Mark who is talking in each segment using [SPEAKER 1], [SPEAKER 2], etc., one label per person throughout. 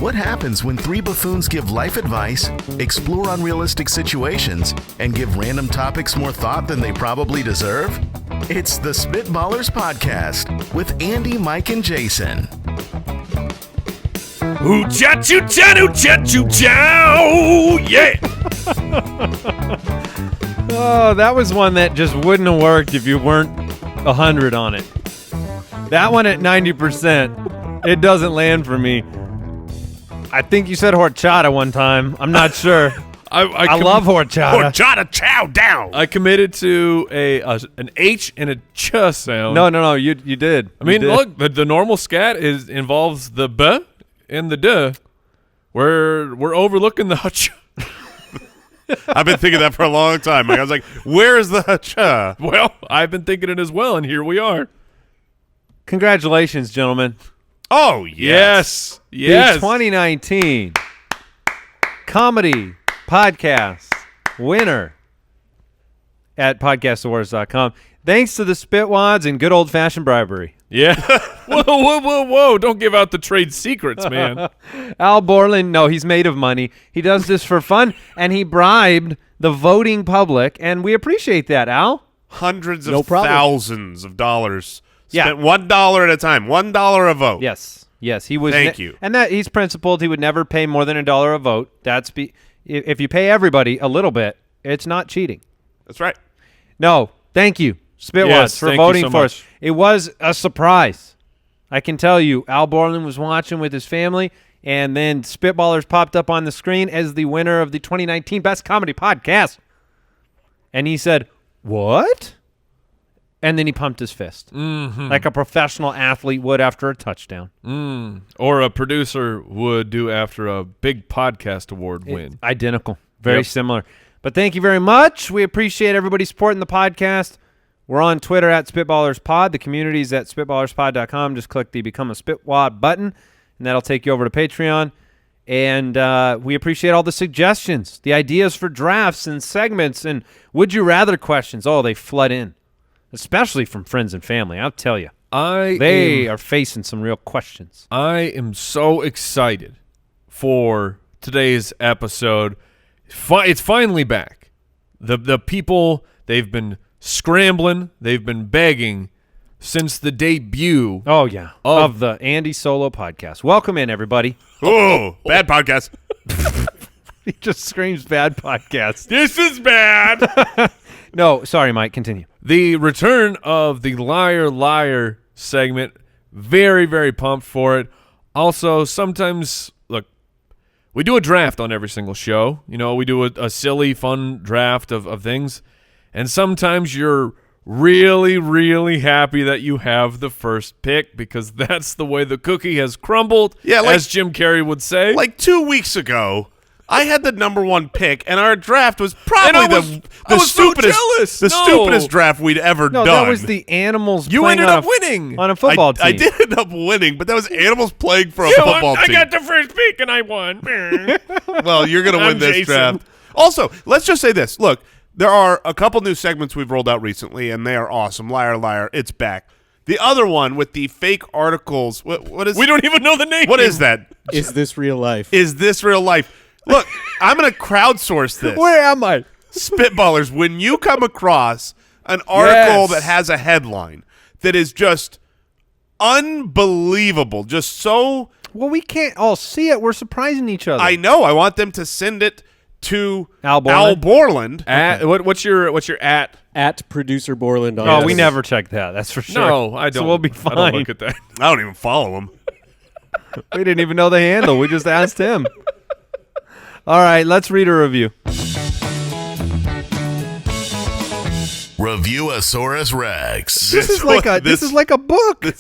[SPEAKER 1] What happens when three buffoons give life advice, explore unrealistic situations, and give random topics more thought than they probably deserve? It's the Spitballers Podcast with Andy, Mike, and Jason.
[SPEAKER 2] Ooh-cha-choo-cha-ooh-cha-choo-chow! Yeah!
[SPEAKER 3] Oh, that was one that just wouldn't have worked if you weren't 100 on it. That one at 90%, it doesn't land for me. I think you said horchata one time. I'm not sure. I love horchata.
[SPEAKER 2] Horchata chow down! I committed to an H and a ch sound.
[SPEAKER 3] No, you did.
[SPEAKER 2] I mean,
[SPEAKER 3] You did.
[SPEAKER 2] look, the normal scat involves the b and the duh. We're overlooking the hutch.
[SPEAKER 4] I've been thinking that for a long time. I was like, where's the hutcha?
[SPEAKER 2] Well, I've been thinking it as well, and here we are.
[SPEAKER 3] Congratulations, gentlemen.
[SPEAKER 4] Oh,
[SPEAKER 2] Yes.
[SPEAKER 3] The
[SPEAKER 2] Yes.
[SPEAKER 3] 2019 comedy podcast winner at podcastawards.com. Thanks to the Spitwads and good old-fashioned bribery.
[SPEAKER 2] Yeah. Whoa. Don't give out the trade secrets, man.
[SPEAKER 3] Al Borland, no, he's made of money. He does this for fun, and he bribed the voting public, and we appreciate that, Al.
[SPEAKER 4] Hundreds
[SPEAKER 3] No
[SPEAKER 4] of
[SPEAKER 3] problem.
[SPEAKER 4] thousands of dollars
[SPEAKER 3] Yeah.
[SPEAKER 4] spent $1 at a time. $1 a vote.
[SPEAKER 3] Yes, he was.
[SPEAKER 4] Thank you.
[SPEAKER 3] And that he's principled. He would never pay more than $1 a vote. If you pay everybody a little bit, it's not cheating.
[SPEAKER 4] That's right.
[SPEAKER 3] No, thank you, Spitwads,
[SPEAKER 2] Yes,
[SPEAKER 3] for
[SPEAKER 2] thank you
[SPEAKER 3] voting
[SPEAKER 2] so
[SPEAKER 3] for
[SPEAKER 2] much.
[SPEAKER 3] us. It was a surprise. I can tell you, Al Borland was watching with his family, and then Spitballers popped up on the screen as the winner of the 2019 Best Comedy Podcast. And he said, "What?" And then he pumped his fist like a professional athlete would after a touchdown.
[SPEAKER 2] Or a producer would do after a big podcast award win.
[SPEAKER 3] Identical. Very
[SPEAKER 2] Yep.
[SPEAKER 3] similar. But thank you very much. We appreciate everybody supporting the podcast. We're on Twitter at SpitballersPod. The community's at SpitballersPod.com. Just click the Become a Spitwad button, and that'll take you over to Patreon. And we appreciate all the suggestions, the ideas for drafts and segments and Would You Rather questions. Oh, they flood in, especially from friends and family. I'll tell you. They are facing some real questions.
[SPEAKER 2] I am so excited for today's episode. It's finally back. The people, they've been scrambling, they've been begging since the debut.
[SPEAKER 3] Oh, yeah, of the Andy Solo podcast. Welcome in, everybody.
[SPEAKER 4] Oh, bad podcast.
[SPEAKER 3] He just screams bad podcast.
[SPEAKER 2] This is bad.
[SPEAKER 3] No, sorry, Mike. Continue.
[SPEAKER 2] The return of the Liar Liar segment. Very, very pumped for it. Also, sometimes, look, we do a draft on every single show. You know, we do a silly, fun draft of things. And sometimes you're really, really happy that you have the first pick because that's the way the cookie has crumbled,
[SPEAKER 4] Yeah, like-
[SPEAKER 2] as Jim Carrey would say.
[SPEAKER 4] Like 2 weeks ago, I had the #1 pick, and our draft was probably
[SPEAKER 2] And I
[SPEAKER 4] the
[SPEAKER 2] was so
[SPEAKER 4] stupidest,
[SPEAKER 2] jealous.
[SPEAKER 4] the
[SPEAKER 2] No.
[SPEAKER 4] stupidest draft we'd ever
[SPEAKER 3] No,
[SPEAKER 4] done.
[SPEAKER 3] that was the Animals.
[SPEAKER 2] You
[SPEAKER 3] playing
[SPEAKER 2] ended
[SPEAKER 3] on
[SPEAKER 2] up winning.
[SPEAKER 3] on a football team.
[SPEAKER 4] I did end up winning, but that was animals playing for a
[SPEAKER 2] You
[SPEAKER 4] football
[SPEAKER 2] won. I
[SPEAKER 4] team.
[SPEAKER 2] got the first pick and I won.
[SPEAKER 4] Well, you're going to
[SPEAKER 2] I'm
[SPEAKER 4] win this
[SPEAKER 2] Jason.
[SPEAKER 4] draft. Also, let's just say this. Look, there are a couple new segments we've rolled out recently, and they are awesome. Liar, Liar, it's back. The other one with the fake articles, what is
[SPEAKER 2] We don't even know the name.
[SPEAKER 4] What is that?
[SPEAKER 5] Is this real life?
[SPEAKER 4] Is this real life? Look, I'm going to crowdsource this.
[SPEAKER 3] Where am I?
[SPEAKER 4] Spitballers, when you come across an article
[SPEAKER 2] Yes.
[SPEAKER 4] that has a headline that is just unbelievable, just so
[SPEAKER 3] Well, we can't all see it. We're surprising each other.
[SPEAKER 4] I know, I want them to send it to
[SPEAKER 3] Al Borland?
[SPEAKER 4] Borland.
[SPEAKER 2] At, what's your at?
[SPEAKER 5] At producer Borland on
[SPEAKER 3] Oh, we
[SPEAKER 5] Twitter.
[SPEAKER 3] never check that. That's for sure.
[SPEAKER 2] No, I don't.
[SPEAKER 3] So we'll be
[SPEAKER 2] I
[SPEAKER 3] fine.
[SPEAKER 2] don't look at that.
[SPEAKER 4] I don't even follow him.
[SPEAKER 3] We didn't even know the handle. We just asked him. All right, let's read a review.
[SPEAKER 1] Reviewosaurus Rex.
[SPEAKER 3] This is like a book.
[SPEAKER 4] This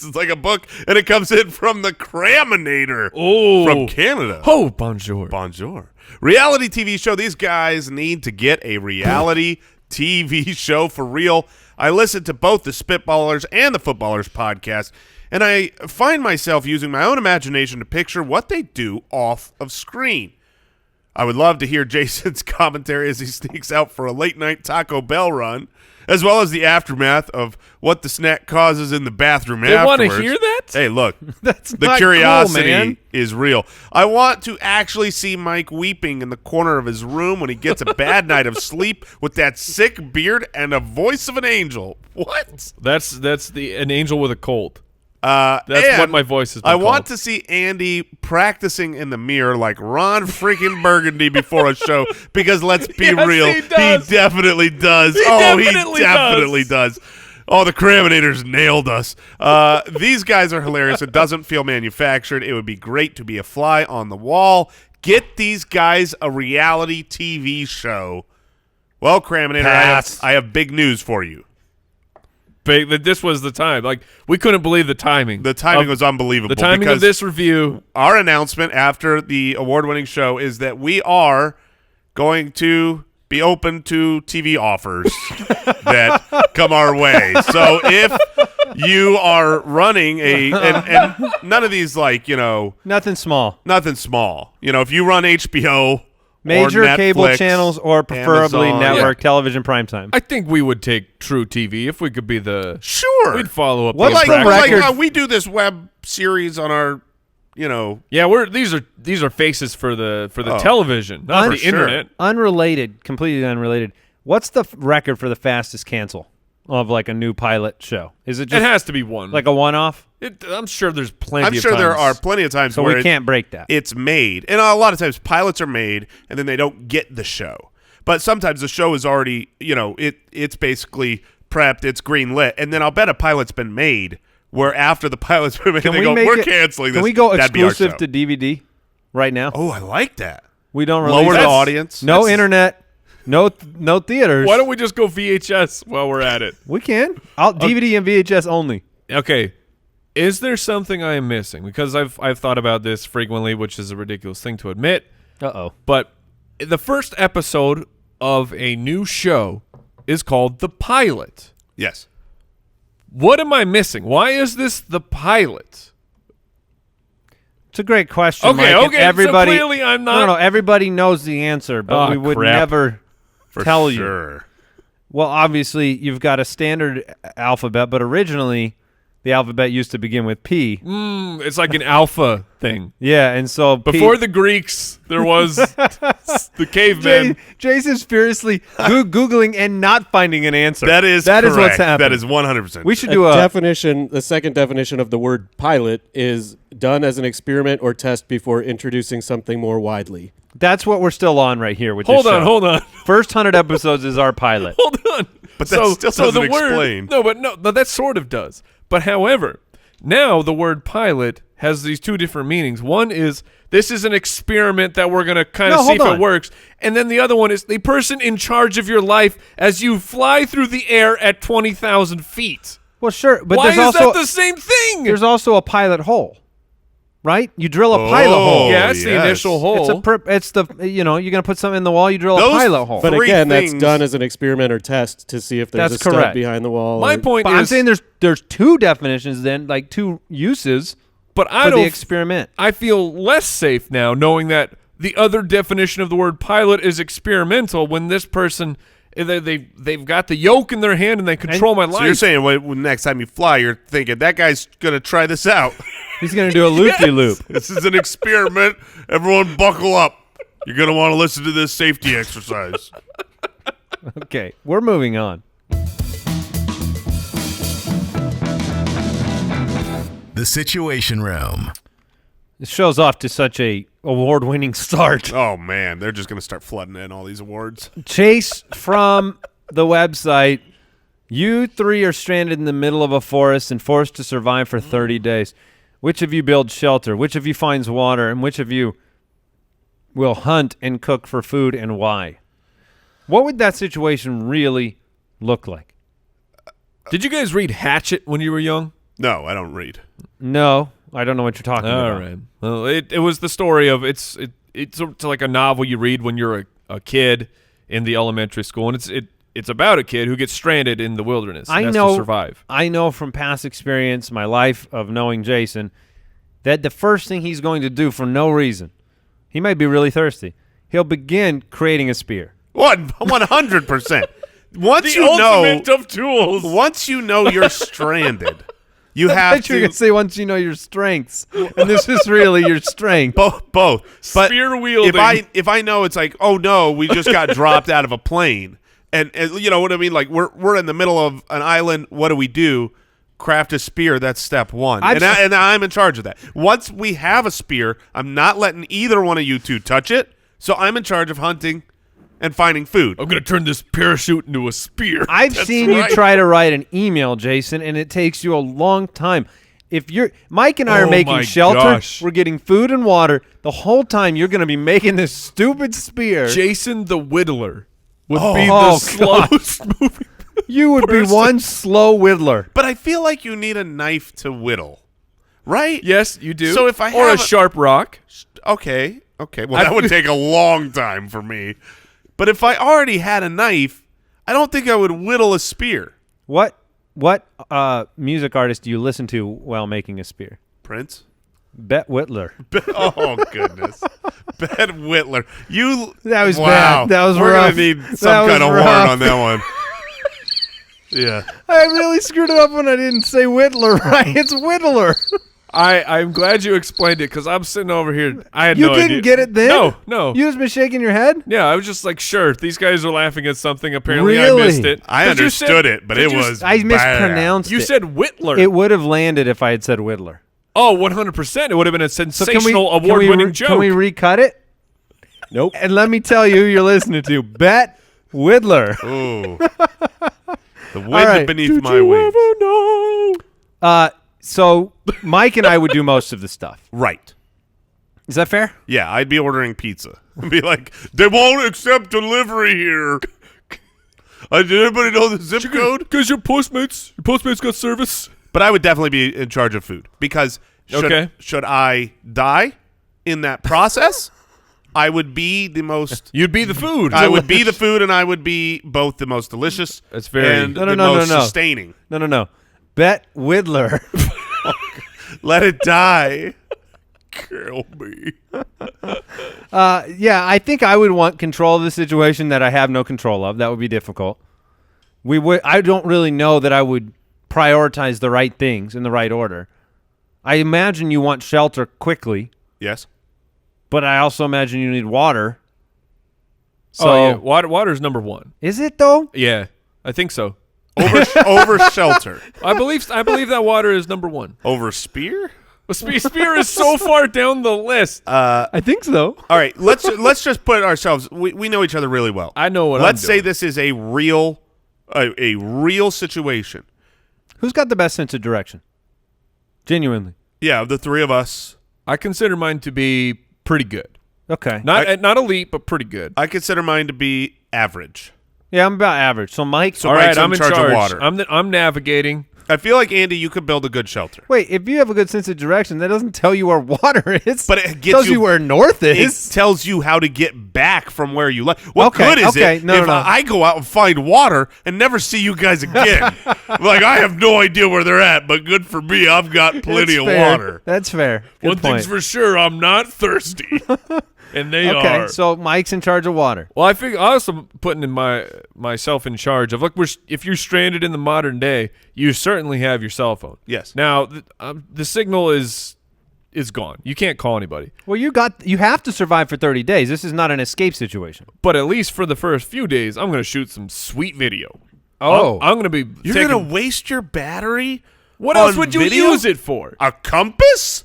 [SPEAKER 4] is like a book, and it comes in from the Craminator
[SPEAKER 2] Oh,
[SPEAKER 4] from Canada.
[SPEAKER 2] Oh, bonjour.
[SPEAKER 4] Bonjour. Reality TV show. These guys need to get a reality TV show for real. I listen to both the Spitballers and the Footballers podcast, and I find myself using my own imagination to picture what they do off of screen. I would love to hear Jason's commentary as he sneaks out for a late-night Taco Bell run. as well as the aftermath of what the snack causes in the bathroom
[SPEAKER 2] They want
[SPEAKER 4] afterwards.
[SPEAKER 2] to hear that?
[SPEAKER 4] Hey, look,
[SPEAKER 3] That's
[SPEAKER 4] the
[SPEAKER 3] not
[SPEAKER 4] curiosity
[SPEAKER 3] cool, man.
[SPEAKER 4] is real. I want to actually see Mike weeping in the corner of his room when he gets a bad night of sleep with that sick beard and a voice of an angel. What?
[SPEAKER 2] That's an angel with a cold.
[SPEAKER 4] That's
[SPEAKER 2] what my voice has been
[SPEAKER 4] I want
[SPEAKER 2] called.
[SPEAKER 4] to see Andy practicing in the mirror like Ron freaking Burgundy before a show because let's be
[SPEAKER 2] Yes,
[SPEAKER 4] real,
[SPEAKER 2] he does.
[SPEAKER 4] definitely does.
[SPEAKER 2] He
[SPEAKER 4] He
[SPEAKER 2] definitely
[SPEAKER 4] definitely does. Oh, the Craminators nailed us. These guys are hilarious. It doesn't feel manufactured. It would be great to be a fly on the wall. Get these guys a reality TV show. Well, Craminator,
[SPEAKER 3] Pass.
[SPEAKER 4] I have big news for you.
[SPEAKER 2] Big, that this was the time. Like, we couldn't believe the timing.
[SPEAKER 4] The timing
[SPEAKER 2] of-
[SPEAKER 4] was unbelievable.
[SPEAKER 2] The timing
[SPEAKER 4] because
[SPEAKER 2] of this review.
[SPEAKER 4] our announcement after the award-winning show is that we are going to be open to TV offers that come our way. So if you are running and none of these, like,
[SPEAKER 3] Nothing small.
[SPEAKER 4] nothing small. If you run HBO
[SPEAKER 3] Major
[SPEAKER 4] or Netflix,
[SPEAKER 3] cable channels or preferably
[SPEAKER 4] Amazon,
[SPEAKER 3] network television primetime.
[SPEAKER 2] I think we would take True TV if we could be the.
[SPEAKER 4] sure.
[SPEAKER 2] We'd follow up.
[SPEAKER 3] What's
[SPEAKER 2] those
[SPEAKER 3] the
[SPEAKER 2] brackets.
[SPEAKER 3] record?
[SPEAKER 4] we do this web series on our,
[SPEAKER 2] Yeah, these are faces for the
[SPEAKER 4] Oh,
[SPEAKER 2] television, not
[SPEAKER 3] for
[SPEAKER 2] the
[SPEAKER 4] sure.
[SPEAKER 2] internet.
[SPEAKER 3] Unrelated, completely unrelated. What's the record for the fastest cancel of like a new pilot show? Is it
[SPEAKER 2] It
[SPEAKER 3] just
[SPEAKER 2] has to be one.
[SPEAKER 3] like a one-off?
[SPEAKER 2] I'm sure there's plenty.
[SPEAKER 4] I'm
[SPEAKER 2] of
[SPEAKER 4] sure there
[SPEAKER 2] times.
[SPEAKER 4] are plenty of times
[SPEAKER 3] So
[SPEAKER 4] where
[SPEAKER 3] we can't break that.
[SPEAKER 4] it's made. And a lot of times pilots are made and then they don't get the show. But sometimes the show is already, it's basically prepped, it's green lit, and then I'll bet a pilot's been made where after the pilot's been made, they go, we're canceling this.
[SPEAKER 3] Can we go
[SPEAKER 4] That'd be our
[SPEAKER 3] exclusive
[SPEAKER 4] show.
[SPEAKER 3] to DVD right now?
[SPEAKER 4] Oh, I like that.
[SPEAKER 3] We don't release
[SPEAKER 4] Lower the
[SPEAKER 3] that.
[SPEAKER 4] audience.
[SPEAKER 3] No
[SPEAKER 4] That's-
[SPEAKER 3] internet. No theaters.
[SPEAKER 2] Why don't we just go VHS while we're at it?
[SPEAKER 3] We can. DVD and VHS only.
[SPEAKER 2] Okay. Is there something I am missing? Because I've thought about this frequently, which is a ridiculous thing to admit.
[SPEAKER 3] Uh-oh.
[SPEAKER 2] But the first episode of a new show is called The Pilot.
[SPEAKER 4] Yes.
[SPEAKER 2] What am I missing? Why is this The Pilot?
[SPEAKER 3] It's a great question,
[SPEAKER 2] Okay,
[SPEAKER 3] Mike, and
[SPEAKER 2] okay, so
[SPEAKER 3] everybody,
[SPEAKER 2] clearly I'm not-
[SPEAKER 3] No, everybody knows the answer, but
[SPEAKER 2] Oh,
[SPEAKER 3] we would
[SPEAKER 2] crap.
[SPEAKER 3] never
[SPEAKER 4] For
[SPEAKER 3] tell you.
[SPEAKER 4] sure.
[SPEAKER 3] Well, obviously, you've got a standard alphabet, but originally the alphabet used to begin with P.
[SPEAKER 2] It's like an alpha thing.
[SPEAKER 3] Yeah, and so
[SPEAKER 2] Before the Greeks, there was the cavemen.
[SPEAKER 3] Jason's furiously Googling and not finding an answer.
[SPEAKER 4] That is
[SPEAKER 3] what's
[SPEAKER 4] correct.
[SPEAKER 3] happening.
[SPEAKER 4] That is 100%.
[SPEAKER 3] We should do a
[SPEAKER 5] definition. The second definition of the word pilot is done as an experiment or test before introducing something more widely.
[SPEAKER 3] That's what we're still on right here with
[SPEAKER 2] Hold
[SPEAKER 3] this
[SPEAKER 2] on,
[SPEAKER 3] show.
[SPEAKER 2] hold on.
[SPEAKER 3] First 100 episodes is our pilot.
[SPEAKER 2] Hold on.
[SPEAKER 4] But that still doesn't
[SPEAKER 2] the word,
[SPEAKER 4] explain.
[SPEAKER 2] No, that sort of does. But however, now the word pilot has these two different meanings. One is this is an experiment that we're going to kind of
[SPEAKER 3] No,
[SPEAKER 2] see if
[SPEAKER 3] hold
[SPEAKER 2] it
[SPEAKER 3] on.
[SPEAKER 2] works. And then the other one is the person in charge of your life as you fly through the air at 20,000 feet.
[SPEAKER 3] Well, sure, but
[SPEAKER 2] Why
[SPEAKER 3] there's
[SPEAKER 2] is
[SPEAKER 3] also
[SPEAKER 2] that the same thing?
[SPEAKER 3] there's also a pilot hole, right? You drill a pilot hole.
[SPEAKER 2] Yeah, it's the
[SPEAKER 4] yes.
[SPEAKER 2] initial hole.
[SPEAKER 3] It's the you're gonna put something in the wall. You drill
[SPEAKER 4] Those
[SPEAKER 3] a pilot hole.
[SPEAKER 5] But
[SPEAKER 4] Three
[SPEAKER 5] again,
[SPEAKER 4] things-
[SPEAKER 5] that's done as an experiment or test to see if there's
[SPEAKER 3] That's
[SPEAKER 5] a stud
[SPEAKER 3] correct.
[SPEAKER 5] behind the wall.
[SPEAKER 2] My
[SPEAKER 5] or-
[SPEAKER 2] point
[SPEAKER 3] But
[SPEAKER 2] is,
[SPEAKER 3] I'm saying there's two definitions then, like two uses
[SPEAKER 2] but I
[SPEAKER 3] for the
[SPEAKER 2] don't.
[SPEAKER 3] experiment.
[SPEAKER 2] I feel less safe now knowing that the other definition of the word pilot is experimental. When this person, they've got the yoke in their hand and they control my life.
[SPEAKER 4] So you're saying when next time you fly, you're thinking, that guy's going to try this out.
[SPEAKER 3] He's gonna do a loop-de-loop.
[SPEAKER 4] This is an experiment. Everyone buckle up. You're going to want to listen to this safety exercise.
[SPEAKER 3] Okay, we're moving on.
[SPEAKER 1] The Situation Room.
[SPEAKER 3] This show's off to such a award-winning start.
[SPEAKER 4] Oh, man. They're just going to start flooding in all these awards.
[SPEAKER 3] Chase from the website. You three are stranded in the middle of a forest and forced to survive for 30 days. Which of you builds shelter? Which of you finds water? And which of you will hunt and cook for food, and why? What would that situation really look like?
[SPEAKER 2] Did you guys read Hatchet when you were young?
[SPEAKER 4] No, I don't read.
[SPEAKER 3] No, I don't know what you're talking
[SPEAKER 2] All
[SPEAKER 3] about.
[SPEAKER 2] right. Well, it was the story of it's like a novel you read when you're a kid in the elementary school, and it's about a kid who gets stranded in the wilderness. And has to survive.
[SPEAKER 3] I know from past experience, my life of knowing Jason, that the first thing he's going to do for no reason, he might be really thirsty, he'll begin creating a spear.
[SPEAKER 4] 100%. once
[SPEAKER 2] The
[SPEAKER 4] you know,
[SPEAKER 2] ultimate of tools.
[SPEAKER 4] once you know you're stranded, you
[SPEAKER 3] I
[SPEAKER 4] have
[SPEAKER 3] bet you were
[SPEAKER 4] to
[SPEAKER 3] gonna say once you know your strengths, and this is really your strength.
[SPEAKER 4] both. But
[SPEAKER 2] Spear wielding.
[SPEAKER 4] if I know it's like, oh no, we just got dropped out of a plane, and you know what I mean, like we're in the middle of an island. What do? Craft a spear. That's step one, and I'm in charge of that. Once we have a spear, I'm not letting either one of you two touch it. So I'm in charge of hunting and finding food.
[SPEAKER 2] I'm going to turn this parachute into a spear.
[SPEAKER 3] I've seen you try to write an email, Jason, and it takes you a long time. If Mike and I are
[SPEAKER 2] Oh
[SPEAKER 3] making
[SPEAKER 2] my
[SPEAKER 3] shelter,
[SPEAKER 2] gosh.
[SPEAKER 3] we're getting food and water. The whole time you're going to be making this stupid spear.
[SPEAKER 2] Jason the Whittler would
[SPEAKER 3] Oh,
[SPEAKER 2] be the
[SPEAKER 3] God.
[SPEAKER 2] slowest moving.
[SPEAKER 3] You would be one slow whittler.
[SPEAKER 4] But I feel like you need a knife to whittle, right?
[SPEAKER 2] Yes, you do.
[SPEAKER 4] So if I
[SPEAKER 2] or
[SPEAKER 4] have
[SPEAKER 2] a sharp rock.
[SPEAKER 4] Okay. Well, that would take a long time for me. But if I already had a knife, I don't think I would whittle a spear.
[SPEAKER 3] What music artist do you listen to while making a spear?
[SPEAKER 4] Prince?
[SPEAKER 3] Bette Whitler.
[SPEAKER 4] Oh, goodness. Bette Whitler.
[SPEAKER 3] That was
[SPEAKER 4] wow.
[SPEAKER 3] bad. That was
[SPEAKER 4] We're
[SPEAKER 3] rough.
[SPEAKER 4] going to need
[SPEAKER 3] That
[SPEAKER 4] some
[SPEAKER 3] was
[SPEAKER 4] kind of horn
[SPEAKER 3] rough.
[SPEAKER 4] on that one. Yeah.
[SPEAKER 3] I really screwed it up when I didn't say Whittler right. It's Whittler.
[SPEAKER 2] I'm glad you explained it because I'm sitting over here. I had
[SPEAKER 3] You
[SPEAKER 2] no
[SPEAKER 3] didn't
[SPEAKER 2] idea.
[SPEAKER 3] get it then?
[SPEAKER 2] No.
[SPEAKER 3] You just been shaking your head?
[SPEAKER 2] Yeah, I was just like, sure. These guys are laughing at something. Apparently,
[SPEAKER 3] Really?
[SPEAKER 2] I missed it.
[SPEAKER 4] I
[SPEAKER 2] 'Cause you
[SPEAKER 4] understood
[SPEAKER 2] said-
[SPEAKER 4] it, but
[SPEAKER 2] 'cause
[SPEAKER 4] it
[SPEAKER 2] you-
[SPEAKER 4] was
[SPEAKER 3] I
[SPEAKER 4] bad.
[SPEAKER 3] mispronounced
[SPEAKER 2] You
[SPEAKER 3] it.
[SPEAKER 2] said Whittler.
[SPEAKER 3] It would have landed if I had said Whittler.
[SPEAKER 2] Oh, 100%. It would have been a
[SPEAKER 3] So
[SPEAKER 2] sensational award-winning joke.
[SPEAKER 3] Can we recut it?
[SPEAKER 5] Nope.
[SPEAKER 3] And let me tell you who you're listening to. Bette Whitler.
[SPEAKER 4] Ooh. The wind
[SPEAKER 3] right.
[SPEAKER 4] beneath my wings.
[SPEAKER 3] So Mike and I would do most of the stuff.
[SPEAKER 4] Right.
[SPEAKER 3] Is that fair?
[SPEAKER 4] Yeah, I'd be ordering pizza. I'd be like, they won't accept delivery here. Did anybody know the zip code?
[SPEAKER 2] Because your Postmates got service.
[SPEAKER 4] But I would definitely be in charge of food because should I die in that process, I would be the most.
[SPEAKER 2] You'd be the food.
[SPEAKER 4] I would be the food, and I would be both the most delicious
[SPEAKER 2] That's very-
[SPEAKER 4] and
[SPEAKER 3] No,
[SPEAKER 4] the
[SPEAKER 3] no, no,
[SPEAKER 4] most
[SPEAKER 3] no, no.
[SPEAKER 4] sustaining.
[SPEAKER 3] No. Bette Whitler.
[SPEAKER 4] Let it die. Kill me.
[SPEAKER 3] Yeah, I think I would want control of the situation that I have no control of. That would be difficult. I don't really know that I would prioritize the right things in the right order. I imagine you want shelter quickly,
[SPEAKER 4] Yes.
[SPEAKER 3] but I also imagine you need water. So
[SPEAKER 2] Oh, yeah. Water's number one.
[SPEAKER 3] is it though?
[SPEAKER 2] Yeah, I think so.
[SPEAKER 4] Over shelter.
[SPEAKER 2] I believe that water is number one.
[SPEAKER 4] Over spear.
[SPEAKER 2] Spear is so far down the list.
[SPEAKER 3] I think so.
[SPEAKER 4] All right, let's just put ourselves. We know each other really well.
[SPEAKER 2] I know what
[SPEAKER 4] Let's
[SPEAKER 2] I'm
[SPEAKER 4] say
[SPEAKER 2] doing.
[SPEAKER 4] this is a real situation.
[SPEAKER 3] Who's got the best sense of direction? Genuinely.
[SPEAKER 4] Yeah, of the three of us,
[SPEAKER 2] I consider mine to be pretty good.
[SPEAKER 3] Okay.
[SPEAKER 2] Not elite, but pretty good.
[SPEAKER 4] I consider mine to be average.
[SPEAKER 3] Yeah, I'm about average. So Mike.
[SPEAKER 4] So
[SPEAKER 2] All
[SPEAKER 4] Mike's
[SPEAKER 2] right, I'm in
[SPEAKER 4] charge
[SPEAKER 2] charge.
[SPEAKER 4] of water.
[SPEAKER 2] I'm navigating.
[SPEAKER 4] I feel like, Andy, you could build a good shelter.
[SPEAKER 3] Wait, if you have a good sense of direction, that doesn't tell you where water is.
[SPEAKER 4] But it gets
[SPEAKER 3] tells
[SPEAKER 4] you-
[SPEAKER 3] you where north
[SPEAKER 4] It
[SPEAKER 3] is.
[SPEAKER 4] tells you how to get back from where you left. What
[SPEAKER 3] Okay,
[SPEAKER 4] good is
[SPEAKER 3] okay,
[SPEAKER 4] it
[SPEAKER 3] no,
[SPEAKER 4] if
[SPEAKER 3] no.
[SPEAKER 4] I go out and find water and never see you guys again? Like, I have no idea where they're at, but good for me. I've got plenty of
[SPEAKER 3] That's fair.
[SPEAKER 4] water.
[SPEAKER 3] That's fair. Good
[SPEAKER 2] One
[SPEAKER 3] point.
[SPEAKER 2] thing's for sure, I'm not thirsty, and they
[SPEAKER 3] Okay,
[SPEAKER 2] are.
[SPEAKER 3] so Mike's in charge of water.
[SPEAKER 2] Well, I figure I also putting in myself in charge of if you're stranded in the modern day, you certainly have your cell phone.
[SPEAKER 4] Yes.
[SPEAKER 2] Now the signal is gone. You can't call anybody.
[SPEAKER 3] Well, you have to survive for 30 days. This is not an escape situation.
[SPEAKER 2] But at least for the first few days, I'm going to shoot some sweet video.
[SPEAKER 3] Oh.
[SPEAKER 2] I'm going to be.
[SPEAKER 4] You're
[SPEAKER 2] taking,
[SPEAKER 4] going to waste your battery?
[SPEAKER 2] What else
[SPEAKER 4] on
[SPEAKER 2] would you
[SPEAKER 4] video?
[SPEAKER 2] use it for?
[SPEAKER 4] A compass?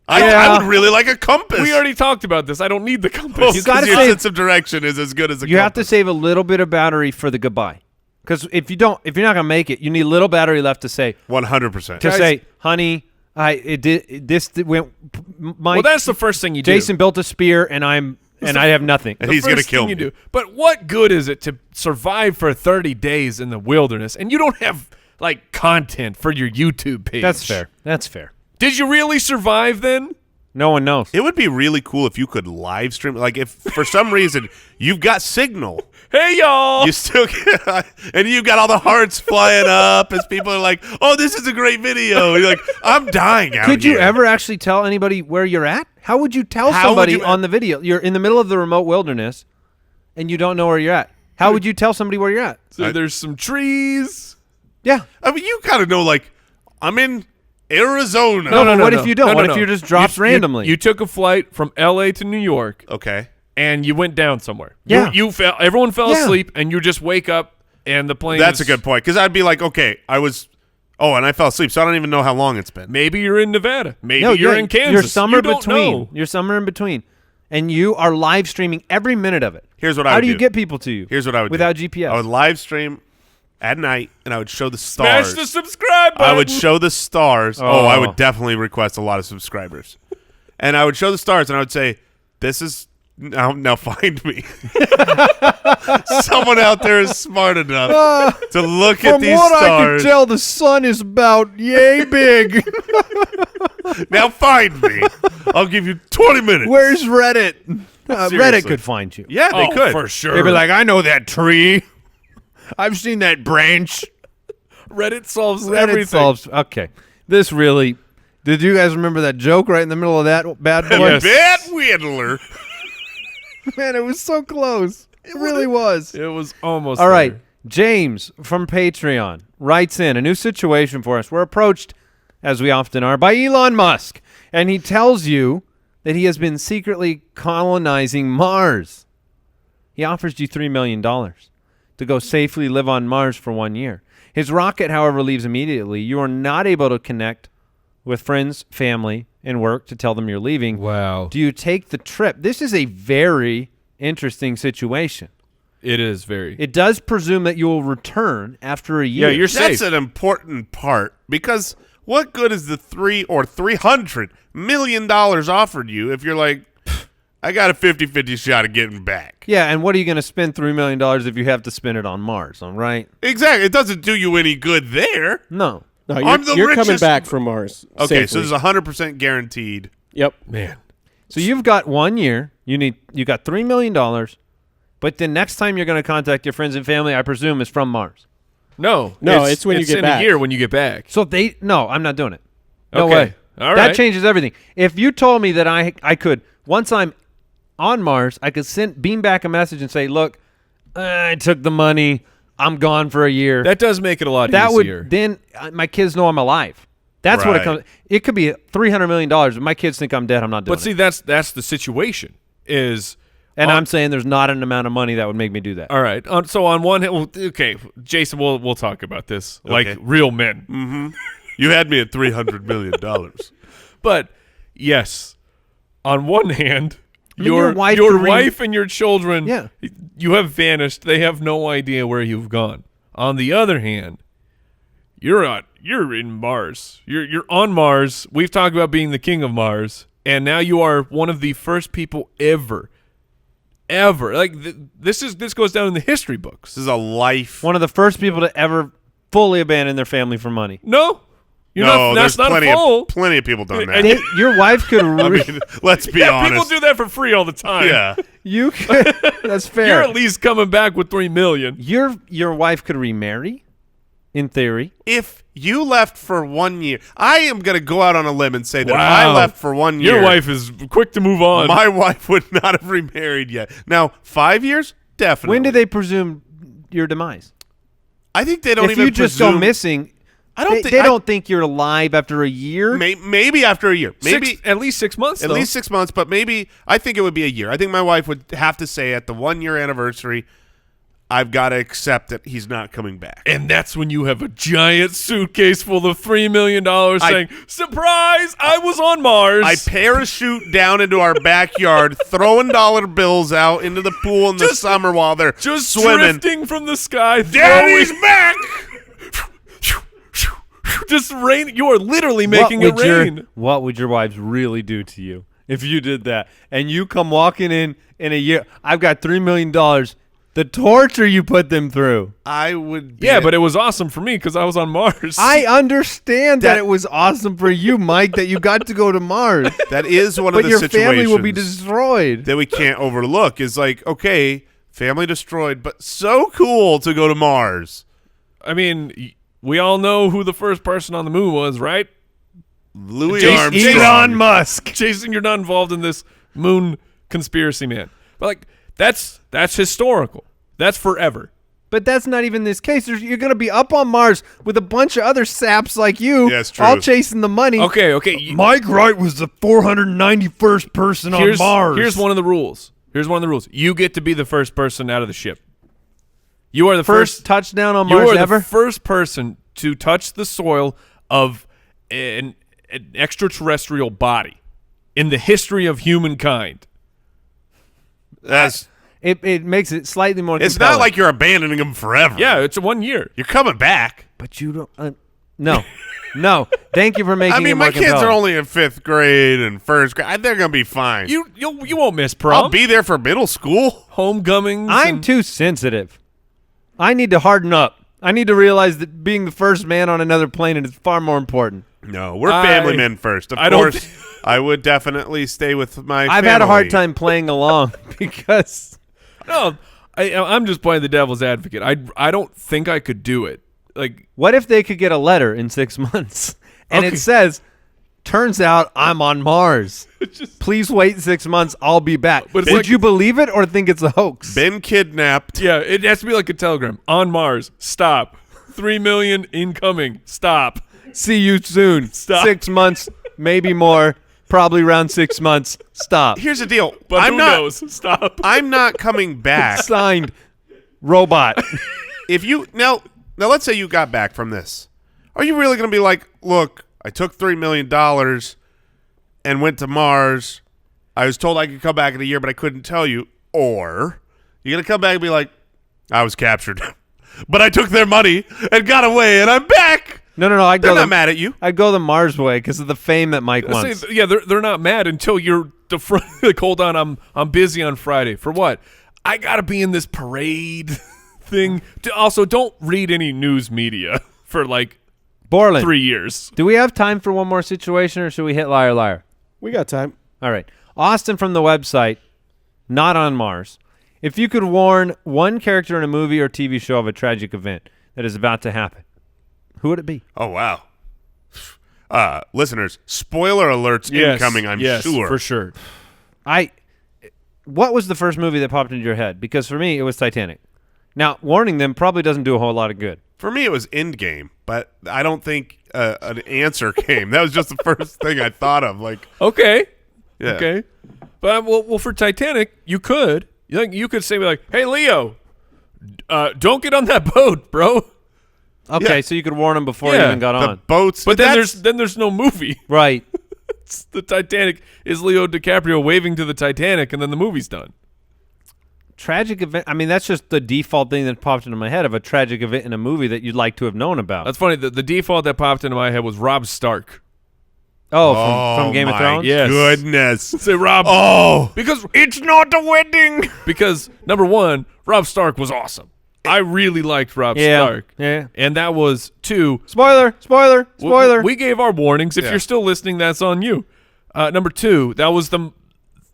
[SPEAKER 4] I
[SPEAKER 3] Yeah.
[SPEAKER 4] would really like a compass.
[SPEAKER 2] We already talked about this. I don't need the compass.
[SPEAKER 4] Well,
[SPEAKER 3] You gotta
[SPEAKER 4] 'cause your
[SPEAKER 3] save-
[SPEAKER 4] sense of direction is as good as a
[SPEAKER 3] You have to
[SPEAKER 4] compass.
[SPEAKER 3] save a little bit of battery for the goodbye. Because if you're not going to make it, you need a little battery left to say,
[SPEAKER 4] 100%.
[SPEAKER 3] to honey, this went. Mike,
[SPEAKER 2] Well, that's the first thing you do.
[SPEAKER 3] Jason built a spear, and I have nothing.
[SPEAKER 4] And he's
[SPEAKER 2] First
[SPEAKER 4] going to kill
[SPEAKER 2] thing
[SPEAKER 4] me.
[SPEAKER 2] you do. But what good is it to survive for 30 days in the wilderness and you don't have like content for your YouTube page?
[SPEAKER 3] That's fair. That's fair.
[SPEAKER 2] Did you really survive then?
[SPEAKER 3] No one knows.
[SPEAKER 4] It would be really cool if you could live stream. Like, if for some reason you've got signal,
[SPEAKER 2] Hey y'all!
[SPEAKER 4] you still get, and you've got all the hearts flying up as people are like, oh, this is a great video. And you're like, I'm dying out
[SPEAKER 3] Could you
[SPEAKER 4] here.
[SPEAKER 3] ever actually tell anybody where you're at? How would you tell
[SPEAKER 4] How would
[SPEAKER 3] somebody
[SPEAKER 4] you-
[SPEAKER 3] on the video? You're in the middle of the remote wilderness, and you don't know where you're at. How would you tell somebody where you're at?
[SPEAKER 2] So there's some trees.
[SPEAKER 3] Yeah.
[SPEAKER 4] I mean, you gotta know, like, I'm in Arizona.
[SPEAKER 3] No, what if you don't? What if you're just dropped randomly?
[SPEAKER 2] You took a flight from L.A. to New York,
[SPEAKER 4] Okay.
[SPEAKER 2] and you went down somewhere.
[SPEAKER 3] Yeah.
[SPEAKER 2] Everyone fell
[SPEAKER 3] Yeah.
[SPEAKER 2] asleep, and you just wake up, and the plane
[SPEAKER 4] That's
[SPEAKER 2] is,
[SPEAKER 4] a good point, because I'd be like, okay, and I fell asleep, so I don't even know how long it's been.
[SPEAKER 2] Maybe you're in Nevada. Maybe
[SPEAKER 3] No,
[SPEAKER 2] you're in Kansas.
[SPEAKER 3] You're somewhere
[SPEAKER 2] You don't
[SPEAKER 3] between.
[SPEAKER 2] know.
[SPEAKER 3] You're somewhere in between. And you are live streaming every minute of it.
[SPEAKER 4] Here's what I
[SPEAKER 3] How
[SPEAKER 4] would
[SPEAKER 3] do you
[SPEAKER 4] do.
[SPEAKER 3] get people to you?
[SPEAKER 4] Here's what I would
[SPEAKER 3] without
[SPEAKER 4] do.
[SPEAKER 3] GPS.
[SPEAKER 4] I would live stream at night, and I would show the
[SPEAKER 2] Smash
[SPEAKER 4] stars.
[SPEAKER 2] the subscribe button.
[SPEAKER 4] I would show the stars.
[SPEAKER 3] Oh.
[SPEAKER 4] I would definitely request a lot of subscribers. And I would show the stars, and I would say, this is now find me. Someone out there is smart enough to look at these stars.
[SPEAKER 3] tell, the sun is about yay big.
[SPEAKER 4] Now find me. I'll give you 20 minutes.
[SPEAKER 3] Where's Reddit? Reddit
[SPEAKER 4] Seriously.
[SPEAKER 3] could find you.
[SPEAKER 4] Yeah, they could.
[SPEAKER 2] for sure.
[SPEAKER 3] They'd be like, I know that tree. I've seen that branch.
[SPEAKER 2] Reddit solves
[SPEAKER 3] Reddit
[SPEAKER 2] everything.
[SPEAKER 3] solves. Okay. This really. Did you guys remember that joke right in the middle of that bad boy?
[SPEAKER 2] Yes.
[SPEAKER 4] Bad Whittler.
[SPEAKER 3] Man, it was so close. It really was.
[SPEAKER 2] It was almost
[SPEAKER 3] All right.
[SPEAKER 2] there.
[SPEAKER 3] James from Patreon writes in a new situation for us. We're approached, as we often are, by Elon Musk. And he tells you that he has been secretly colonizing Mars. He offers you $3 million to go safely live on Mars for 1 year. His rocket, however, leaves immediately. You are not able to connect with friends, family, and work to tell them you're leaving.
[SPEAKER 2] Wow.
[SPEAKER 3] Do you take the trip? This is a very interesting situation.
[SPEAKER 2] It is very.
[SPEAKER 3] It does presume that you will return after a year.
[SPEAKER 2] Yeah, you're
[SPEAKER 4] That's
[SPEAKER 2] safe.
[SPEAKER 4] an important part, because what good is the $300 million offered you if you're like, I got a 50-50 shot of getting back?
[SPEAKER 3] Yeah, and what are you going to spend $3 million if you have to spend it on Mars, all right?
[SPEAKER 4] Exactly. It doesn't do you any good there.
[SPEAKER 3] No.
[SPEAKER 5] No,
[SPEAKER 4] I'm the
[SPEAKER 5] you're coming
[SPEAKER 4] richest-
[SPEAKER 5] back from Mars.
[SPEAKER 4] Okay, so
[SPEAKER 5] safely.
[SPEAKER 4] there's 100% guaranteed.
[SPEAKER 5] Yep.
[SPEAKER 2] Man.
[SPEAKER 3] So you've got 1 year. You got $3 million, but the next time you're going to contact your friends and family, I presume, is from Mars.
[SPEAKER 2] No,
[SPEAKER 5] it's when you get
[SPEAKER 2] in
[SPEAKER 5] back.
[SPEAKER 2] a year when you get back.
[SPEAKER 3] So no, I'm not doing it. No
[SPEAKER 2] Okay.
[SPEAKER 3] way.
[SPEAKER 2] All
[SPEAKER 3] That
[SPEAKER 2] right.
[SPEAKER 3] changes everything. If you told me that I could, once I'm on Mars, I could beam back a message and say, look, I took the money. I'm gone for a year.
[SPEAKER 2] That does make it a lot
[SPEAKER 3] That
[SPEAKER 2] easier.
[SPEAKER 3] would then my kids know I'm alive. That's what it
[SPEAKER 4] Right.
[SPEAKER 3] comes. It could be $300 million. If my kids think I'm dead, I'm not doing
[SPEAKER 2] But see,
[SPEAKER 3] it.
[SPEAKER 2] that's the situation. Is
[SPEAKER 3] And I'm saying there's not an amount of money that would make me do that.
[SPEAKER 2] all right. So on one hand, well, okay, Jason, we'll talk about this like
[SPEAKER 4] Okay.
[SPEAKER 2] real men.
[SPEAKER 4] You had me at $300 million.
[SPEAKER 2] But yes, on one hand,
[SPEAKER 3] mean, your wife could
[SPEAKER 2] wife and your children,
[SPEAKER 3] Yeah.
[SPEAKER 2] you have vanished. They have no idea where you've gone. On the other hand, you're in Mars. You're on Mars. We've talked about being the king of Mars, and now you are one of the first people ever. Like this goes down in the history books.
[SPEAKER 4] This is a life.
[SPEAKER 3] One of the first people to ever fully abandon their family for money.
[SPEAKER 2] No,
[SPEAKER 4] No,
[SPEAKER 2] that's
[SPEAKER 4] there's
[SPEAKER 2] not
[SPEAKER 4] plenty
[SPEAKER 2] full.
[SPEAKER 4] of plenty of people done that.
[SPEAKER 3] Your wife could.
[SPEAKER 4] I mean, let's be
[SPEAKER 2] Yeah,
[SPEAKER 4] honest.
[SPEAKER 2] people do that for free all the time.
[SPEAKER 4] Yeah.
[SPEAKER 3] You could. That's fair.
[SPEAKER 2] You're at least coming back with $3 million.
[SPEAKER 3] Your wife could remarry, in theory.
[SPEAKER 4] If you left for 1 year, I am going to go out on a limb and say that if
[SPEAKER 2] Wow.
[SPEAKER 4] I left for 1 year,
[SPEAKER 2] Your wife is quick to move on.
[SPEAKER 4] my wife would not have remarried yet. Now, 5 years? Definitely.
[SPEAKER 3] When do they presume your demise?
[SPEAKER 4] I think they don't
[SPEAKER 3] If
[SPEAKER 4] even
[SPEAKER 3] you just
[SPEAKER 4] presume.
[SPEAKER 3] go missing,
[SPEAKER 4] I don't think
[SPEAKER 3] they don't think you're alive after a year.
[SPEAKER 4] Maybe after a year. Maybe
[SPEAKER 2] at least 6 months.
[SPEAKER 4] at
[SPEAKER 2] though.
[SPEAKER 4] least 6 months, but maybe I think it would be a year. I think my wife would have to say at the 1 year anniversary, I've got to accept that he's not coming back.
[SPEAKER 2] And that's when you have a giant suitcase full of $3 million saying, surprise, I was on Mars.
[SPEAKER 4] I parachute down into our backyard, throwing dollar bills out into the pool in the summer while they're
[SPEAKER 2] just
[SPEAKER 4] swimming.
[SPEAKER 2] drifting from the sky.
[SPEAKER 4] Daddy's
[SPEAKER 2] throwing-
[SPEAKER 4] back!
[SPEAKER 2] Just rain. You are literally making it rain.
[SPEAKER 3] What would your wives really do to you if you did that? And you come walking in a year. I've got $3 million. The torture you put them through.
[SPEAKER 4] I would be
[SPEAKER 2] Yeah, but it was awesome for me because I was on Mars.
[SPEAKER 3] I understand that
[SPEAKER 4] That-
[SPEAKER 3] it was awesome for you, Mike, that you got to go to Mars.
[SPEAKER 4] that is one of
[SPEAKER 3] But
[SPEAKER 4] the
[SPEAKER 3] your
[SPEAKER 4] situations
[SPEAKER 3] family will be destroyed.
[SPEAKER 4] that we can't overlook is like, okay, family destroyed, but so cool to go to Mars.
[SPEAKER 2] I mean, we all know who the first person on the moon was, right?
[SPEAKER 4] Louis
[SPEAKER 2] Jason-
[SPEAKER 4] Armstrong.
[SPEAKER 3] Elon Musk.
[SPEAKER 2] Jason, you're not involved in this moon conspiracy, man. But like, that's historical. That's forever.
[SPEAKER 3] But that's not even this case. You're going to be up on Mars with a bunch of other saps like you,
[SPEAKER 4] Yeah, it's true.
[SPEAKER 3] all chasing the money.
[SPEAKER 2] Okay.
[SPEAKER 3] Mike Wright was the 491st person on Mars.
[SPEAKER 2] Here's one of the rules. You get to be the first person out of the ship. You are the
[SPEAKER 3] first touchdown on
[SPEAKER 2] You
[SPEAKER 3] Mars
[SPEAKER 2] are
[SPEAKER 3] ever?
[SPEAKER 2] the first person to touch the soil of an extraterrestrial body in the history of humankind.
[SPEAKER 4] That's.
[SPEAKER 3] It makes it slightly more
[SPEAKER 4] It's
[SPEAKER 3] compelling.
[SPEAKER 4] not like you're abandoning them forever.
[SPEAKER 2] Yeah, it's a 1 year.
[SPEAKER 4] You're coming back.
[SPEAKER 3] But you don't... no. No. Thank you for making
[SPEAKER 4] I
[SPEAKER 3] it
[SPEAKER 4] mean,
[SPEAKER 3] more
[SPEAKER 4] my kids
[SPEAKER 3] compelling.
[SPEAKER 4] are only in 5th grade and 1st grade. They're going to be fine.
[SPEAKER 2] You won't miss prom.
[SPEAKER 4] I'll be there for middle school.
[SPEAKER 2] Homecomings.
[SPEAKER 3] I'm too sensitive. I need to harden up. I need to realize that being the first man on another planet is far more important.
[SPEAKER 4] No, we're family men first. Of
[SPEAKER 2] I don't
[SPEAKER 4] course, I would definitely stay with my
[SPEAKER 3] I've
[SPEAKER 4] family.
[SPEAKER 3] had a hard time playing along because...
[SPEAKER 2] No, I'm just playing the devil's advocate. I don't think I could do it. Like,
[SPEAKER 3] What if they could get a letter in 6 months and
[SPEAKER 2] Okay.
[SPEAKER 3] it says, turns out I'm on Mars. Please wait 6 months. I'll be back.
[SPEAKER 2] But it's
[SPEAKER 3] Would
[SPEAKER 2] like-
[SPEAKER 3] you believe it or think it's a hoax?
[SPEAKER 4] Been kidnapped.
[SPEAKER 2] yeah, it has to be like a telegram. On Mars, stop. 3 million incoming, stop.
[SPEAKER 3] See you soon.
[SPEAKER 2] Stop.
[SPEAKER 3] 6 months, maybe more. Probably around 6 months. Stop.
[SPEAKER 4] Here's the deal.
[SPEAKER 2] But
[SPEAKER 4] I'm
[SPEAKER 2] who
[SPEAKER 4] not.
[SPEAKER 2] knows? Stop.
[SPEAKER 4] I'm not coming back.
[SPEAKER 3] Signed, robot.
[SPEAKER 4] If you now, let's say you got back from this. Are you really going to be like, look, I took $3 million and went to Mars. I was told I could come back in a year, but I couldn't tell you. Or you're going to come back and be like, I was captured, but I took their money and got away, and I'm back.
[SPEAKER 3] No. I'd
[SPEAKER 4] They're
[SPEAKER 3] go
[SPEAKER 4] not mad at you.
[SPEAKER 3] I'd go the Mars way because of the fame that Mike wants.
[SPEAKER 2] Yeah, they're not mad until you're the front. Like, hold on, I'm busy on Friday. For what? I gotta be in this parade thing. Also, don't read any news media for like
[SPEAKER 3] Borland,
[SPEAKER 2] 3 years.
[SPEAKER 3] do we have time for one more situation or should we hit liar liar?
[SPEAKER 5] We got time.
[SPEAKER 3] All right. Austin from the website, not on Mars. If you could warn one character in a movie or TV show of a tragic event that is about to happen, who would it be?
[SPEAKER 4] Oh, wow. Listeners, spoiler alerts incoming, I'm
[SPEAKER 2] yes,
[SPEAKER 4] sure.
[SPEAKER 2] for sure.
[SPEAKER 3] What was the first movie that popped into your head? Because for me, it was Titanic. Now, warning them probably doesn't do a whole lot of good.
[SPEAKER 4] For me, it was Endgame, but I don't think an answer came. That was just the first thing I thought of. Like,
[SPEAKER 2] Okay.
[SPEAKER 4] yeah.
[SPEAKER 2] Okay. But well, for Titanic, you could say like, "Hey, Leo, don't get on that boat, bro."
[SPEAKER 3] Okay,
[SPEAKER 4] Yeah.
[SPEAKER 3] so you could warn them before it
[SPEAKER 2] Yeah,
[SPEAKER 3] even got
[SPEAKER 4] The
[SPEAKER 3] on.
[SPEAKER 4] boats.
[SPEAKER 2] But then
[SPEAKER 4] that's-
[SPEAKER 2] there's no movie.
[SPEAKER 3] Right.
[SPEAKER 2] It's the Titanic is Leo DiCaprio waving to the Titanic, and then the movie's done.
[SPEAKER 3] Tragic event. I mean, that's just the default thing that popped into my head of a tragic event in a movie that you'd like to have known about.
[SPEAKER 2] That's funny. The default that popped into my head was Rob Stark.
[SPEAKER 3] from Game of
[SPEAKER 4] my
[SPEAKER 3] Thrones?
[SPEAKER 2] Yes.
[SPEAKER 4] Goodness.
[SPEAKER 2] Say Rob.
[SPEAKER 4] Oh.
[SPEAKER 2] Because
[SPEAKER 3] It's not a wedding.
[SPEAKER 2] because number one, Rob Stark was awesome. I really liked Rob
[SPEAKER 3] Yeah.
[SPEAKER 2] Stark.
[SPEAKER 3] Yeah.
[SPEAKER 2] And that was two.
[SPEAKER 3] Spoiler.
[SPEAKER 2] We gave our warnings. If
[SPEAKER 4] Yeah.
[SPEAKER 2] you're still listening, that's on you. Number two, that was the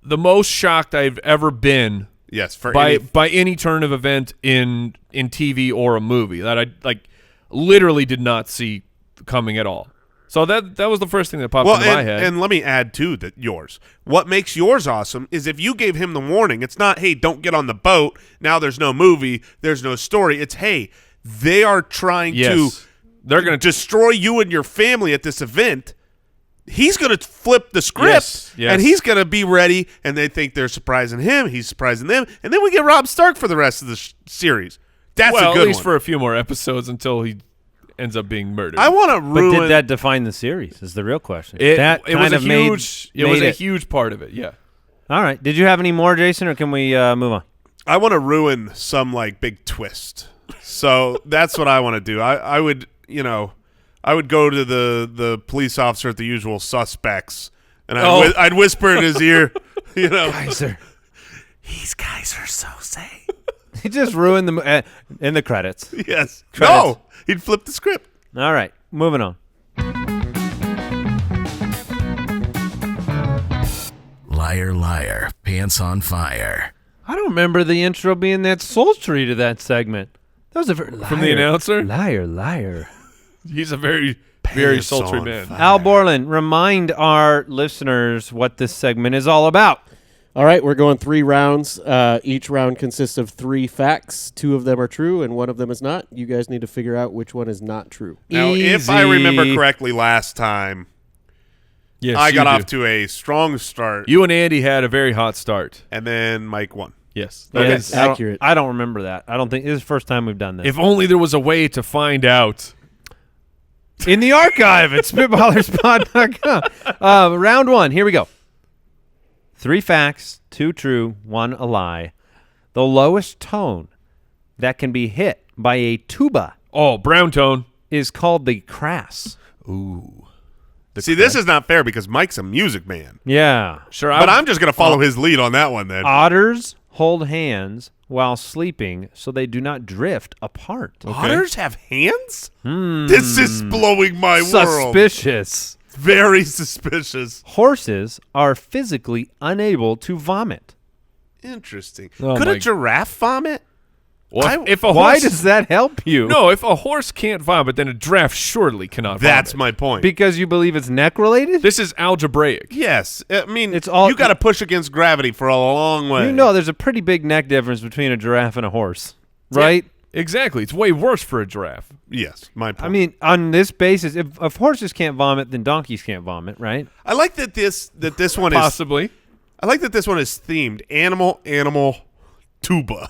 [SPEAKER 2] most shocked I've ever been
[SPEAKER 4] Yes, for
[SPEAKER 2] by
[SPEAKER 4] any,
[SPEAKER 2] any turn of event in TV or a movie that I literally did not see coming at all. So that was the first thing that popped into my head.
[SPEAKER 4] And let me add too that yours. What makes yours awesome is if you gave him the warning. It's not, hey, don't get on the boat. Now there's no movie. There's no story. It's, hey, they are trying to
[SPEAKER 2] they're going to
[SPEAKER 4] destroy you and your family at this event. He's going to flip the script,
[SPEAKER 2] Yes.
[SPEAKER 4] and he's going to be ready, and they think they're surprising him. He's surprising them, and then we get Rob Stark for the rest of the series. That's a good
[SPEAKER 2] at least
[SPEAKER 4] one.
[SPEAKER 2] for a few more episodes until he ends up being murdered.
[SPEAKER 4] I want to
[SPEAKER 3] But
[SPEAKER 4] ruin.
[SPEAKER 3] did that define the series is the real question.
[SPEAKER 2] It
[SPEAKER 3] that
[SPEAKER 2] was
[SPEAKER 3] kind
[SPEAKER 2] a
[SPEAKER 3] of made,
[SPEAKER 2] huge. It was
[SPEAKER 3] made
[SPEAKER 2] a
[SPEAKER 3] it.
[SPEAKER 2] huge part of it. Yeah.
[SPEAKER 3] All right. Did you have any more, Jason, or can we move on?
[SPEAKER 4] I want to ruin some like big twist. So that's what I want to do. I would, I would go to the police officer at the usual suspects, and I'd whisper in his ear,
[SPEAKER 3] Kaiser.
[SPEAKER 4] these guys are so safe.
[SPEAKER 3] He just ruined the in the credits.
[SPEAKER 4] Yes.
[SPEAKER 3] Credits.
[SPEAKER 4] No, he'd flip the script.
[SPEAKER 3] All right. Moving on.
[SPEAKER 1] Liar, liar, pants on fire.
[SPEAKER 3] I don't remember the intro being that sultry to that segment. That was a very
[SPEAKER 2] From the announcer?
[SPEAKER 3] Liar, liar.
[SPEAKER 2] He's a very, very
[SPEAKER 4] Pants
[SPEAKER 2] sultry
[SPEAKER 4] on
[SPEAKER 2] man.
[SPEAKER 4] fire.
[SPEAKER 3] Al Borland, remind our listeners what this segment is all about.
[SPEAKER 5] All right, we're going 3 rounds. Each round consists of 3 facts. 2 of them are true, and 1 of them is not. You guys need to figure out which one is not true.
[SPEAKER 4] Now, if I remember correctly last time,
[SPEAKER 2] Yes,
[SPEAKER 4] I got
[SPEAKER 2] you
[SPEAKER 4] off
[SPEAKER 2] do.
[SPEAKER 4] to a strong start,
[SPEAKER 2] You and Andy had a very hot start.
[SPEAKER 4] and then Mike won.
[SPEAKER 2] Yes.
[SPEAKER 5] Okay.
[SPEAKER 2] That is-
[SPEAKER 5] Accurate.
[SPEAKER 3] I don't remember that. I don't think this is the first time we've done this.
[SPEAKER 2] if only there was a way to find out.
[SPEAKER 3] In the archive at spitballerspod.com. Round 1. Here we go. 3 facts, 2 true, 1 a lie. The lowest tone that can be hit by a tuba
[SPEAKER 2] Oh, brown tone.
[SPEAKER 3] is called the crass.
[SPEAKER 4] See, this is not fair because Mike's a music man.
[SPEAKER 3] Yeah.
[SPEAKER 2] Sure,
[SPEAKER 4] But I'm just going to follow his lead on that one then.
[SPEAKER 3] Otters hold hands while sleeping so they do not drift apart.
[SPEAKER 4] Otters have hands? This is blowing my world.
[SPEAKER 3] Suspicious.
[SPEAKER 4] Very suspicious.
[SPEAKER 3] Horses are physically unable to vomit.
[SPEAKER 4] Interesting.
[SPEAKER 2] Oh
[SPEAKER 4] Could
[SPEAKER 2] my-
[SPEAKER 4] a giraffe vomit?
[SPEAKER 2] Well, if a
[SPEAKER 3] Why
[SPEAKER 2] horse,
[SPEAKER 3] does that help you?
[SPEAKER 2] no, if a horse can't vomit, then a giraffe surely cannot
[SPEAKER 4] That's
[SPEAKER 2] vomit.
[SPEAKER 4] my point.
[SPEAKER 3] Because you believe it's neck related?
[SPEAKER 2] This is algebraic.
[SPEAKER 4] Yes. I mean,
[SPEAKER 3] It's all-
[SPEAKER 4] you got to push against gravity for a long way.
[SPEAKER 3] You know there's a pretty big neck difference between a giraffe and a horse, right?
[SPEAKER 2] Exactly. It's way worse for a giraffe.
[SPEAKER 4] Yes, my point.
[SPEAKER 3] I mean, on this basis, if horses can't vomit, then donkeys can't vomit, right?
[SPEAKER 4] I like that this one is
[SPEAKER 2] Possibly.
[SPEAKER 4] I like that this one is themed animal tuba.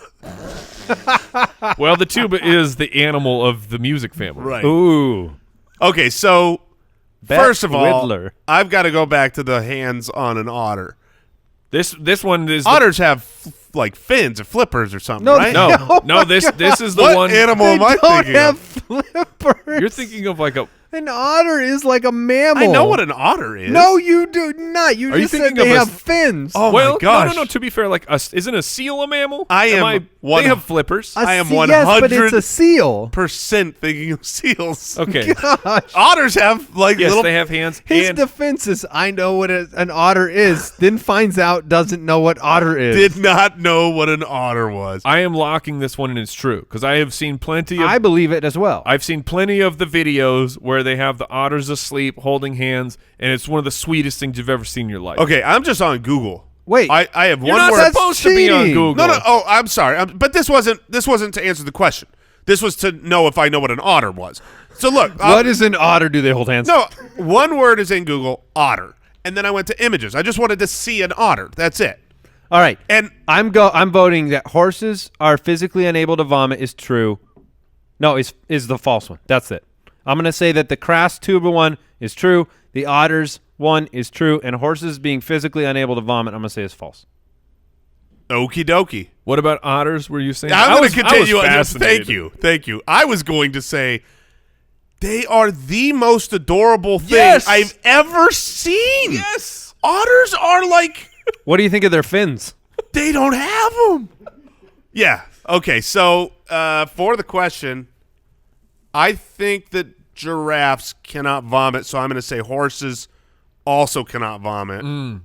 [SPEAKER 2] Well, the tuba is the animal of the music family.
[SPEAKER 4] Right.
[SPEAKER 3] Ooh.
[SPEAKER 4] Okay, so
[SPEAKER 3] Bette
[SPEAKER 4] first of all,
[SPEAKER 3] Midler.
[SPEAKER 4] I've got to go back to the hands on an otter.
[SPEAKER 2] This one is
[SPEAKER 4] Otters have like fins or flippers or something,
[SPEAKER 3] No,
[SPEAKER 4] right?
[SPEAKER 2] no,
[SPEAKER 3] Oh
[SPEAKER 2] no. This is the
[SPEAKER 4] What
[SPEAKER 2] one.
[SPEAKER 4] animal am I
[SPEAKER 3] don't
[SPEAKER 4] thinking
[SPEAKER 3] have
[SPEAKER 4] of?
[SPEAKER 3] flippers.
[SPEAKER 2] You're thinking of like a.
[SPEAKER 3] An otter is like a mammal.
[SPEAKER 4] I know what an otter is.
[SPEAKER 3] No, you do not. You
[SPEAKER 2] Are you
[SPEAKER 3] just said
[SPEAKER 2] thinking
[SPEAKER 3] they
[SPEAKER 2] of a
[SPEAKER 3] have
[SPEAKER 2] s-
[SPEAKER 3] fins.
[SPEAKER 4] Oh
[SPEAKER 2] well,
[SPEAKER 4] my gosh.
[SPEAKER 2] no. To be fair, like isn't a seal a mammal?
[SPEAKER 4] I am one-
[SPEAKER 2] They have flippers.
[SPEAKER 4] I am
[SPEAKER 3] Yes, but it's
[SPEAKER 4] 100%
[SPEAKER 3] a seal.
[SPEAKER 4] thinking of seals.
[SPEAKER 2] Okay.
[SPEAKER 3] Gosh.
[SPEAKER 4] Otters have like
[SPEAKER 2] Yes,
[SPEAKER 4] little.
[SPEAKER 2] they have hands.
[SPEAKER 3] His
[SPEAKER 2] and
[SPEAKER 3] defense is, I know what an otter is, then finds out doesn't know what otter is.
[SPEAKER 4] Did not know what an otter was.
[SPEAKER 2] I am locking this one, and it's true because I have seen plenty of.
[SPEAKER 3] I believe it as well.
[SPEAKER 2] I've seen plenty of the videos where they have the otters asleep holding hands, and it's one of the sweetest things you've ever seen in your life.
[SPEAKER 4] Okay, I'm just on Google.
[SPEAKER 3] Wait.
[SPEAKER 4] I have
[SPEAKER 2] You're
[SPEAKER 4] one
[SPEAKER 2] not
[SPEAKER 4] word.
[SPEAKER 2] supposed to be on
[SPEAKER 3] cheating.
[SPEAKER 2] Google.
[SPEAKER 4] No. Oh, I'm sorry. But this wasn't to answer the question. This was to know if I know what an otter was. So look,
[SPEAKER 3] What is an otter? Do they hold hands?
[SPEAKER 4] no, one word is in Google, otter, and then I went to images. I just wanted to see an otter. That's it.
[SPEAKER 3] All right.
[SPEAKER 4] And
[SPEAKER 3] I'm voting that horses are physically unable to vomit is true. No, is the false one. That's it. I'm going to say that the crass tuba one is true. The otters one is true. And horses being physically unable to vomit, I'm going to say is false.
[SPEAKER 4] okie dokie.
[SPEAKER 2] What about otters? Were you saying?
[SPEAKER 4] I'm
[SPEAKER 2] I
[SPEAKER 4] going
[SPEAKER 2] was-
[SPEAKER 4] to
[SPEAKER 2] I was
[SPEAKER 4] continue.
[SPEAKER 2] fascinated.
[SPEAKER 4] Thank you. I was going to say they are the most adorable thing
[SPEAKER 2] Yes.
[SPEAKER 4] I've ever seen.
[SPEAKER 2] Yes.
[SPEAKER 4] Otters are like
[SPEAKER 3] What do you think of their fins?
[SPEAKER 4] they don't have them. Yeah. Okay. So for the question, I think that giraffes cannot vomit, so I'm going to say horses also cannot vomit.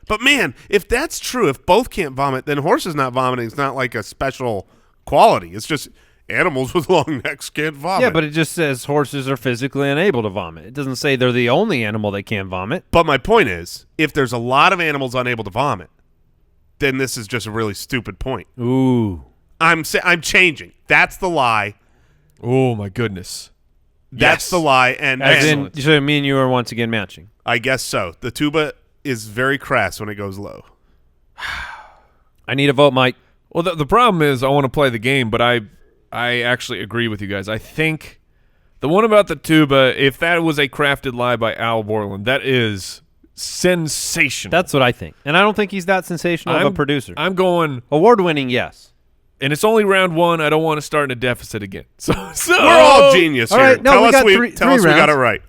[SPEAKER 4] But man, if that's true, if both can't vomit, then horses not vomiting is not like a special quality. It's just animals with long necks can't vomit.
[SPEAKER 3] Yeah, but it just says horses are physically unable to vomit. It doesn't say they're the only animal that can't vomit.
[SPEAKER 4] But my point is, if there's a lot of animals unable to vomit, then this is just a really stupid point.
[SPEAKER 3] Ooh.
[SPEAKER 4] I'm changing. That's the lie.
[SPEAKER 2] Oh my goodness.
[SPEAKER 4] That's
[SPEAKER 2] Yes.
[SPEAKER 4] the lie. And
[SPEAKER 3] As
[SPEAKER 2] Excellent.
[SPEAKER 3] in, so me and you are once again matching.
[SPEAKER 4] I guess so. The tuba is very crass when it goes low.
[SPEAKER 3] I need a vote, Mike.
[SPEAKER 2] Well, the problem is I want to play the game, but I actually agree with you guys. I think the one about the tuba, if that was a crafted lie by Al Borland, that is sensational.
[SPEAKER 3] That's what I think. And I don't think he's that sensational of a producer.
[SPEAKER 2] I'm going,
[SPEAKER 3] Award-winning, yes.
[SPEAKER 2] and it's only round one. I don't want to start in a deficit again. So
[SPEAKER 4] We're all genius
[SPEAKER 3] All
[SPEAKER 4] here.
[SPEAKER 3] right, no,
[SPEAKER 4] tell
[SPEAKER 3] we
[SPEAKER 4] us
[SPEAKER 3] got
[SPEAKER 4] we
[SPEAKER 3] three
[SPEAKER 4] tell us we got
[SPEAKER 3] rounds.
[SPEAKER 4] it right.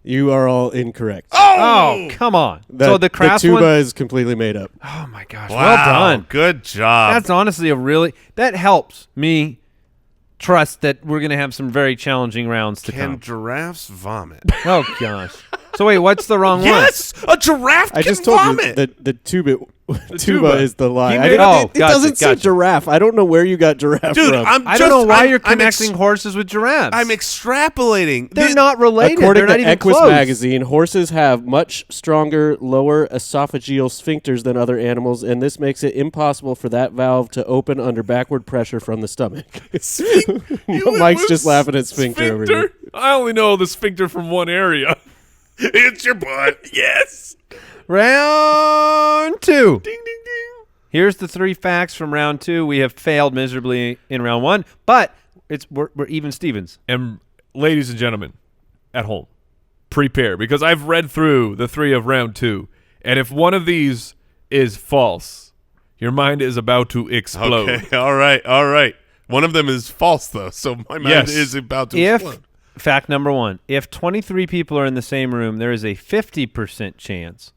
[SPEAKER 5] You are all incorrect.
[SPEAKER 3] Oh, come on. So the crass
[SPEAKER 5] tuba
[SPEAKER 3] one?
[SPEAKER 5] is completely made up.
[SPEAKER 3] Oh, my gosh.
[SPEAKER 4] Wow,
[SPEAKER 3] Well done.
[SPEAKER 4] Good job.
[SPEAKER 3] That's honestly that helps me trust that we're going to have some very challenging rounds to
[SPEAKER 4] Can
[SPEAKER 3] come.
[SPEAKER 4] giraffes vomit?
[SPEAKER 3] Oh, gosh. So, wait, what's the wrong
[SPEAKER 4] Yes, a giraffe
[SPEAKER 5] I
[SPEAKER 4] can
[SPEAKER 5] just told
[SPEAKER 4] vomit.
[SPEAKER 5] you that the tuba Tuba is the lie.
[SPEAKER 3] He
[SPEAKER 5] I
[SPEAKER 3] made-
[SPEAKER 5] didn't-
[SPEAKER 3] oh,
[SPEAKER 5] it
[SPEAKER 3] gotcha,
[SPEAKER 5] doesn't say
[SPEAKER 3] gotcha.
[SPEAKER 5] giraffe. I don't know where you got giraffe
[SPEAKER 4] Dude,
[SPEAKER 5] from.
[SPEAKER 3] I don't know why you're connecting horses with giraffes.
[SPEAKER 4] I'm extrapolating.
[SPEAKER 3] They're not related.
[SPEAKER 5] According
[SPEAKER 3] They're not
[SPEAKER 5] to
[SPEAKER 3] even
[SPEAKER 5] Equus
[SPEAKER 3] close.
[SPEAKER 5] magazine, horses have much stronger lower esophageal sphincters than other animals, and this makes it impossible for that valve to open under backward pressure from the stomach. Mike's just laughing at sphincter over here.
[SPEAKER 2] I only know the sphincter from one area.
[SPEAKER 4] It's your butt.
[SPEAKER 2] Yes.
[SPEAKER 3] Round 2.
[SPEAKER 4] Ding, ding, ding.
[SPEAKER 3] Here's the 3 facts from round 2. We have failed miserably in round 1, but we're even Stevens.
[SPEAKER 2] And ladies and gentlemen, at home, prepare because I've read through the 3 of round 2, and if one of these is false, your mind is about to explode.
[SPEAKER 4] Okay, all right. One of them is false, though, so my mind is about to explode.
[SPEAKER 3] Fact number 1, if 23 people are in the same room, there is a 50% chance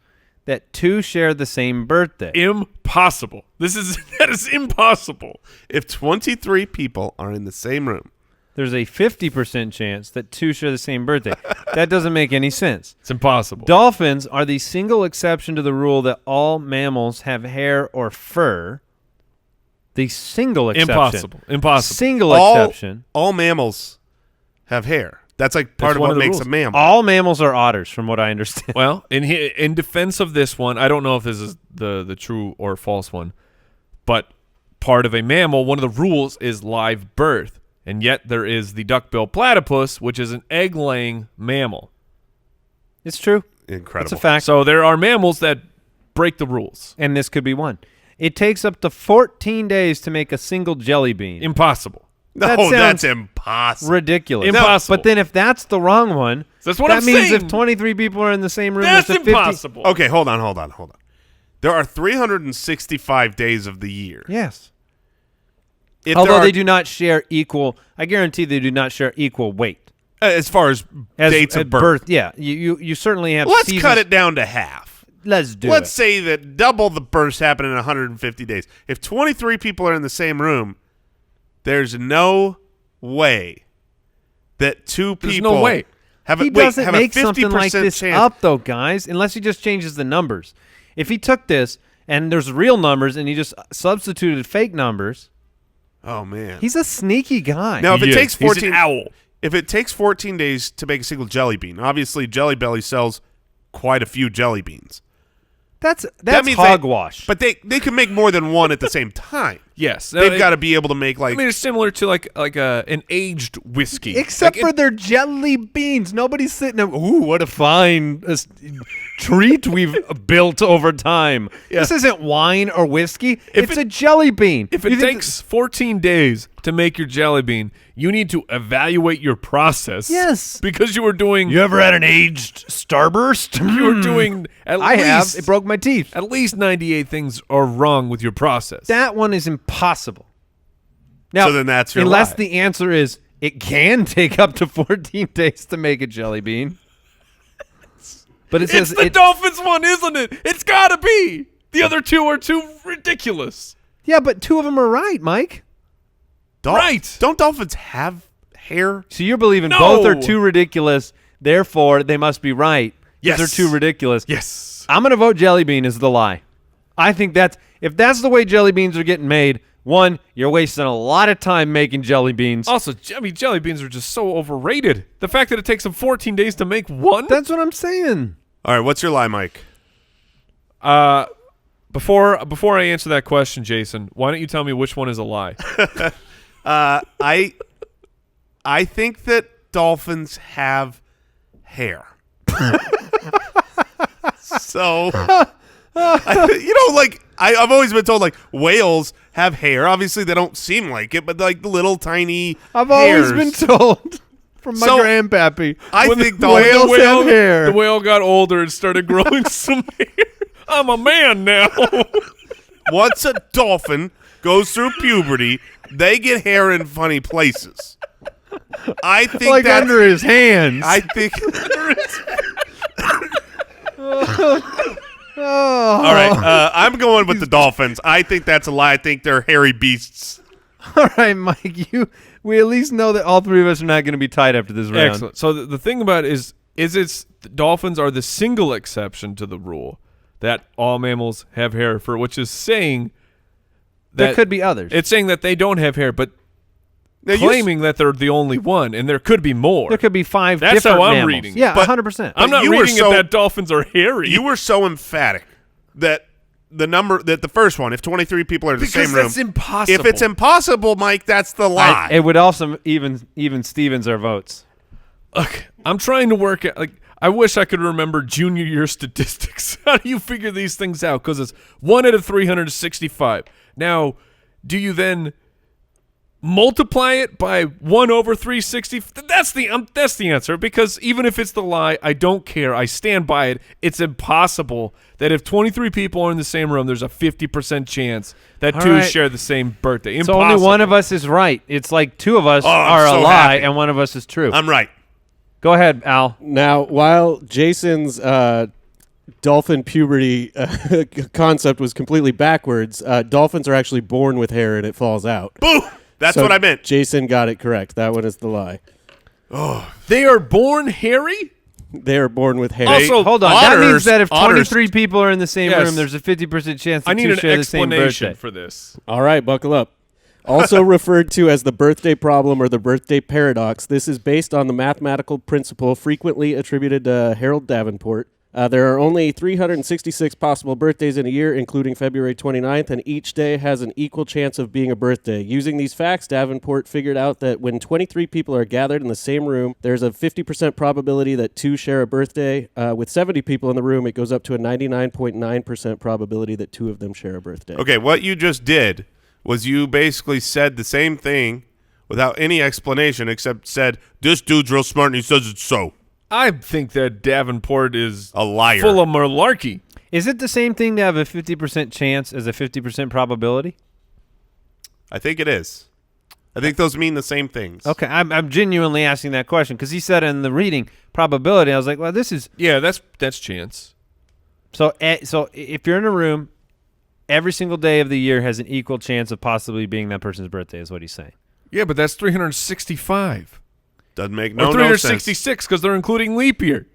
[SPEAKER 3] that 2 share the same birthday.
[SPEAKER 2] Impossible. That is impossible.
[SPEAKER 4] If 23 people are in the same room,
[SPEAKER 3] There's a 50% chance that 2 share the same birthday. That doesn't make any sense.
[SPEAKER 2] It's impossible.
[SPEAKER 3] Dolphins are the single exception to the rule that all mammals have hair or fur. The single exception.
[SPEAKER 2] Impossible.
[SPEAKER 3] Single exception.
[SPEAKER 4] all mammals have hair. That's like part
[SPEAKER 2] That's
[SPEAKER 4] of
[SPEAKER 2] one
[SPEAKER 4] what
[SPEAKER 2] of the
[SPEAKER 4] makes
[SPEAKER 2] rules.
[SPEAKER 4] a mammal.
[SPEAKER 3] All mammals are otters, from what I understand.
[SPEAKER 2] Well, in defense of this one, I don't know if this is the true or false one, but part of a mammal, one of the rules is live birth, and yet there is the duckbill platypus, which is an egg-laying mammal.
[SPEAKER 3] It's true.
[SPEAKER 4] Incredible.
[SPEAKER 3] It's a fact.
[SPEAKER 2] So there are mammals that break the rules.
[SPEAKER 3] And this could be one. It takes up to 14 days to make a single jelly bean.
[SPEAKER 2] Impossible.
[SPEAKER 4] No,
[SPEAKER 3] That sounds
[SPEAKER 4] that's impossible.
[SPEAKER 3] Ridiculous.
[SPEAKER 2] Impossible.
[SPEAKER 3] But then if that's the wrong one,
[SPEAKER 2] That's what
[SPEAKER 3] that
[SPEAKER 2] I'm
[SPEAKER 3] means
[SPEAKER 2] saying.
[SPEAKER 3] if 23 people are in the same room,
[SPEAKER 2] That's
[SPEAKER 3] there's a 50
[SPEAKER 2] impossible.
[SPEAKER 4] Okay, hold on. There are 365 days of the year.
[SPEAKER 3] Yes.
[SPEAKER 4] If
[SPEAKER 3] Although
[SPEAKER 4] there are,
[SPEAKER 3] they do not share equal, I guarantee they do not share equal weight.
[SPEAKER 4] as far as dates
[SPEAKER 3] at
[SPEAKER 4] of birth.
[SPEAKER 3] Yeah, you certainly have.
[SPEAKER 4] Let's
[SPEAKER 3] seasons.
[SPEAKER 4] cut it down to half.
[SPEAKER 3] Let's do
[SPEAKER 4] Let's
[SPEAKER 3] it.
[SPEAKER 4] say that double the births happen in 150 days. If 23 people are in the same room, there's no way that 2
[SPEAKER 2] There's
[SPEAKER 4] people
[SPEAKER 2] no way.
[SPEAKER 4] have a,
[SPEAKER 3] He
[SPEAKER 4] wait,
[SPEAKER 3] doesn't
[SPEAKER 4] have
[SPEAKER 3] make
[SPEAKER 4] a 50%
[SPEAKER 3] something like this
[SPEAKER 4] chance.
[SPEAKER 3] up, though, guys, unless he just changes the numbers. If he took this and there's real numbers and he just substituted fake numbers,
[SPEAKER 4] Oh man.
[SPEAKER 3] he's a sneaky guy.
[SPEAKER 4] Now if it
[SPEAKER 2] He
[SPEAKER 4] takes
[SPEAKER 2] is. He's
[SPEAKER 4] 14
[SPEAKER 2] an owl.
[SPEAKER 4] If it takes 14 days to make a single jelly bean, obviously Jelly Belly sells quite a few jelly beans.
[SPEAKER 3] that's
[SPEAKER 4] That means
[SPEAKER 3] hogwash.
[SPEAKER 4] But they can make more than one at the same time.
[SPEAKER 2] Yes.
[SPEAKER 4] They've got to be able to make like
[SPEAKER 2] I mean, it's similar to like an aged whiskey.
[SPEAKER 3] Except
[SPEAKER 2] Like,
[SPEAKER 3] for their jelly beans. Nobody's sitting there, ooh, what a fine treat we've built over time. This isn't wine or whiskey. It's a jelly bean.
[SPEAKER 2] If
[SPEAKER 3] You
[SPEAKER 2] it
[SPEAKER 3] think
[SPEAKER 2] takes 14 days to make your jelly bean, you need to evaluate your process.
[SPEAKER 3] Yes.
[SPEAKER 2] Because you were doing
[SPEAKER 3] You ever had an aged Starburst?
[SPEAKER 2] you were doing at
[SPEAKER 3] I
[SPEAKER 2] least
[SPEAKER 3] have. It broke my teeth.
[SPEAKER 2] at least 98 things are wrong with your process.
[SPEAKER 3] That one is impossible. Now,
[SPEAKER 4] So then that's your
[SPEAKER 3] unless
[SPEAKER 4] lie.
[SPEAKER 3] the answer is it can take up to 14 days to make a jelly bean. But it
[SPEAKER 2] it's
[SPEAKER 3] says
[SPEAKER 2] the Dolphins one, isn't it? It's got to be. The other 2 are too ridiculous.
[SPEAKER 3] yeah, but 2 of them are right, Mike.
[SPEAKER 2] Right.
[SPEAKER 4] Don't dolphins have hair?
[SPEAKER 3] So you're believing
[SPEAKER 2] No.
[SPEAKER 3] both are too ridiculous, therefore they must be right. 'Cause
[SPEAKER 2] Yes.
[SPEAKER 3] they're too ridiculous.
[SPEAKER 2] Yes.
[SPEAKER 3] I'm going to vote jelly bean is the lie. I think if that's the way jelly beans are getting made, one, you're wasting a lot of time making jelly beans.
[SPEAKER 2] Also, I mean, jelly beans are just so overrated. The fact that it takes them 14 days to make one.
[SPEAKER 3] That's what I'm saying.
[SPEAKER 4] All right, what's your lie, Mike?
[SPEAKER 2] Before I answer that question, Jason, why don't you tell me which one is a lie?
[SPEAKER 4] I think that dolphins have hair. So, I've always been told like whales have hair. Obviously, they don't seem like it, but like the little tiny.
[SPEAKER 3] I've always
[SPEAKER 4] hairs.
[SPEAKER 3] been told from my
[SPEAKER 4] So,
[SPEAKER 3] grandpappy.
[SPEAKER 4] I
[SPEAKER 2] When
[SPEAKER 4] think
[SPEAKER 2] the
[SPEAKER 4] dolphins.
[SPEAKER 3] whales have hair.
[SPEAKER 2] The whale got older and started growing some hair. I'm a man now.
[SPEAKER 4] Once a dolphin goes through puberty, they get hair in funny places. I think
[SPEAKER 3] Like
[SPEAKER 4] that's,
[SPEAKER 3] under his hands.
[SPEAKER 4] I think.
[SPEAKER 3] All
[SPEAKER 4] right, I'm going with the dolphins. I think that's a lie. I think they're hairy beasts.
[SPEAKER 3] All right, Mike. We at least know that all 3 of us are not going to be tied after this round.
[SPEAKER 2] Excellent. So the thing about it is the dolphins are the single exception to the rule that all mammals have hair, which is saying that
[SPEAKER 3] There could be others.
[SPEAKER 2] it's saying that they don't have hair, but
[SPEAKER 4] Now,
[SPEAKER 2] claiming that they're the only one, and there could be more.
[SPEAKER 3] There could be 5
[SPEAKER 2] That's
[SPEAKER 3] different
[SPEAKER 2] how I'm
[SPEAKER 3] mammals.
[SPEAKER 2] reading it.
[SPEAKER 3] Yeah,
[SPEAKER 4] But-
[SPEAKER 3] 100%.
[SPEAKER 2] I'm not
[SPEAKER 4] you were
[SPEAKER 2] reading
[SPEAKER 4] so-
[SPEAKER 2] it that dolphins are hairy.
[SPEAKER 4] You were so emphatic that the first one, if 23 people are in the
[SPEAKER 2] because
[SPEAKER 4] same room,
[SPEAKER 2] that's impossible.
[SPEAKER 4] if it's impossible, Mike, that's the lie.
[SPEAKER 3] It would also even Stevens our votes.
[SPEAKER 2] Look, I'm trying to work at, like, I wish I could remember junior year statistics. How do you figure these things out? Because it's 1 out of 365. Now, do you then multiply it by 1 over 360? That's the answer. Because even if it's the lie, I don't care. I stand by it. It's impossible that if 23 people are in the same room, there's a 50% chance that
[SPEAKER 3] All
[SPEAKER 2] two
[SPEAKER 3] right.
[SPEAKER 2] share the same birthday.
[SPEAKER 3] So
[SPEAKER 2] Impossible.
[SPEAKER 3] only one of us is right. It's like 2 of us
[SPEAKER 4] I'm
[SPEAKER 3] are a
[SPEAKER 4] so
[SPEAKER 3] lie
[SPEAKER 4] happy.
[SPEAKER 3] and one of us is true.
[SPEAKER 4] I'm right.
[SPEAKER 3] Go ahead, Al.
[SPEAKER 5] Now, while Jason's dolphin puberty concept was completely backwards, dolphins are actually born with hair and it falls out.
[SPEAKER 4] Boo! That's
[SPEAKER 5] So
[SPEAKER 4] what I meant.
[SPEAKER 5] Jason got it correct. That one is the lie.
[SPEAKER 2] They are born hairy?
[SPEAKER 5] They are born with hair.
[SPEAKER 2] Also,
[SPEAKER 3] Hold on. That means
[SPEAKER 4] otters-
[SPEAKER 3] that if
[SPEAKER 4] otters-
[SPEAKER 3] 23 people are in the same
[SPEAKER 2] Yes.
[SPEAKER 3] room, there's a 50% chance that
[SPEAKER 2] I need
[SPEAKER 3] 2
[SPEAKER 2] an
[SPEAKER 3] share the same
[SPEAKER 2] explanation
[SPEAKER 3] birthday.
[SPEAKER 2] for this.
[SPEAKER 5] All right, buckle up. Also referred to as the birthday problem or the birthday paradox, this is based on the mathematical principle frequently attributed to Harold Davenport. There are only 366 possible birthdays in a year, including February 29th, and each day has an equal chance of being a birthday. Using these facts, Davenport figured out that when 23 people are gathered in the same room, there's a 50% probability that 2 share a birthday. With 70 people in the room, it goes up to a 99.9% probability that 2 of them share a birthday.
[SPEAKER 4] Okay, what you just did was you basically said the same thing without any explanation except said, this dude's real smart and he says it's so.
[SPEAKER 2] I think that Davenport is
[SPEAKER 4] A liar.
[SPEAKER 2] full of malarkey.
[SPEAKER 3] Is it the same thing to have a 50% chance as a 50% probability?
[SPEAKER 4] I think it is. I think those mean the same things.
[SPEAKER 3] Okay, I'm genuinely asking that question because he said in the reading probability. I was like, well, this is
[SPEAKER 2] Yeah, that's chance.
[SPEAKER 3] so. So if you're in a room, every single day of the year has an equal chance of possibly being that person's birthday. Is what he's saying.
[SPEAKER 2] Yeah, but that's 365.
[SPEAKER 4] Doesn't make
[SPEAKER 2] Or
[SPEAKER 4] no sense.
[SPEAKER 2] 366 because they're including leap year.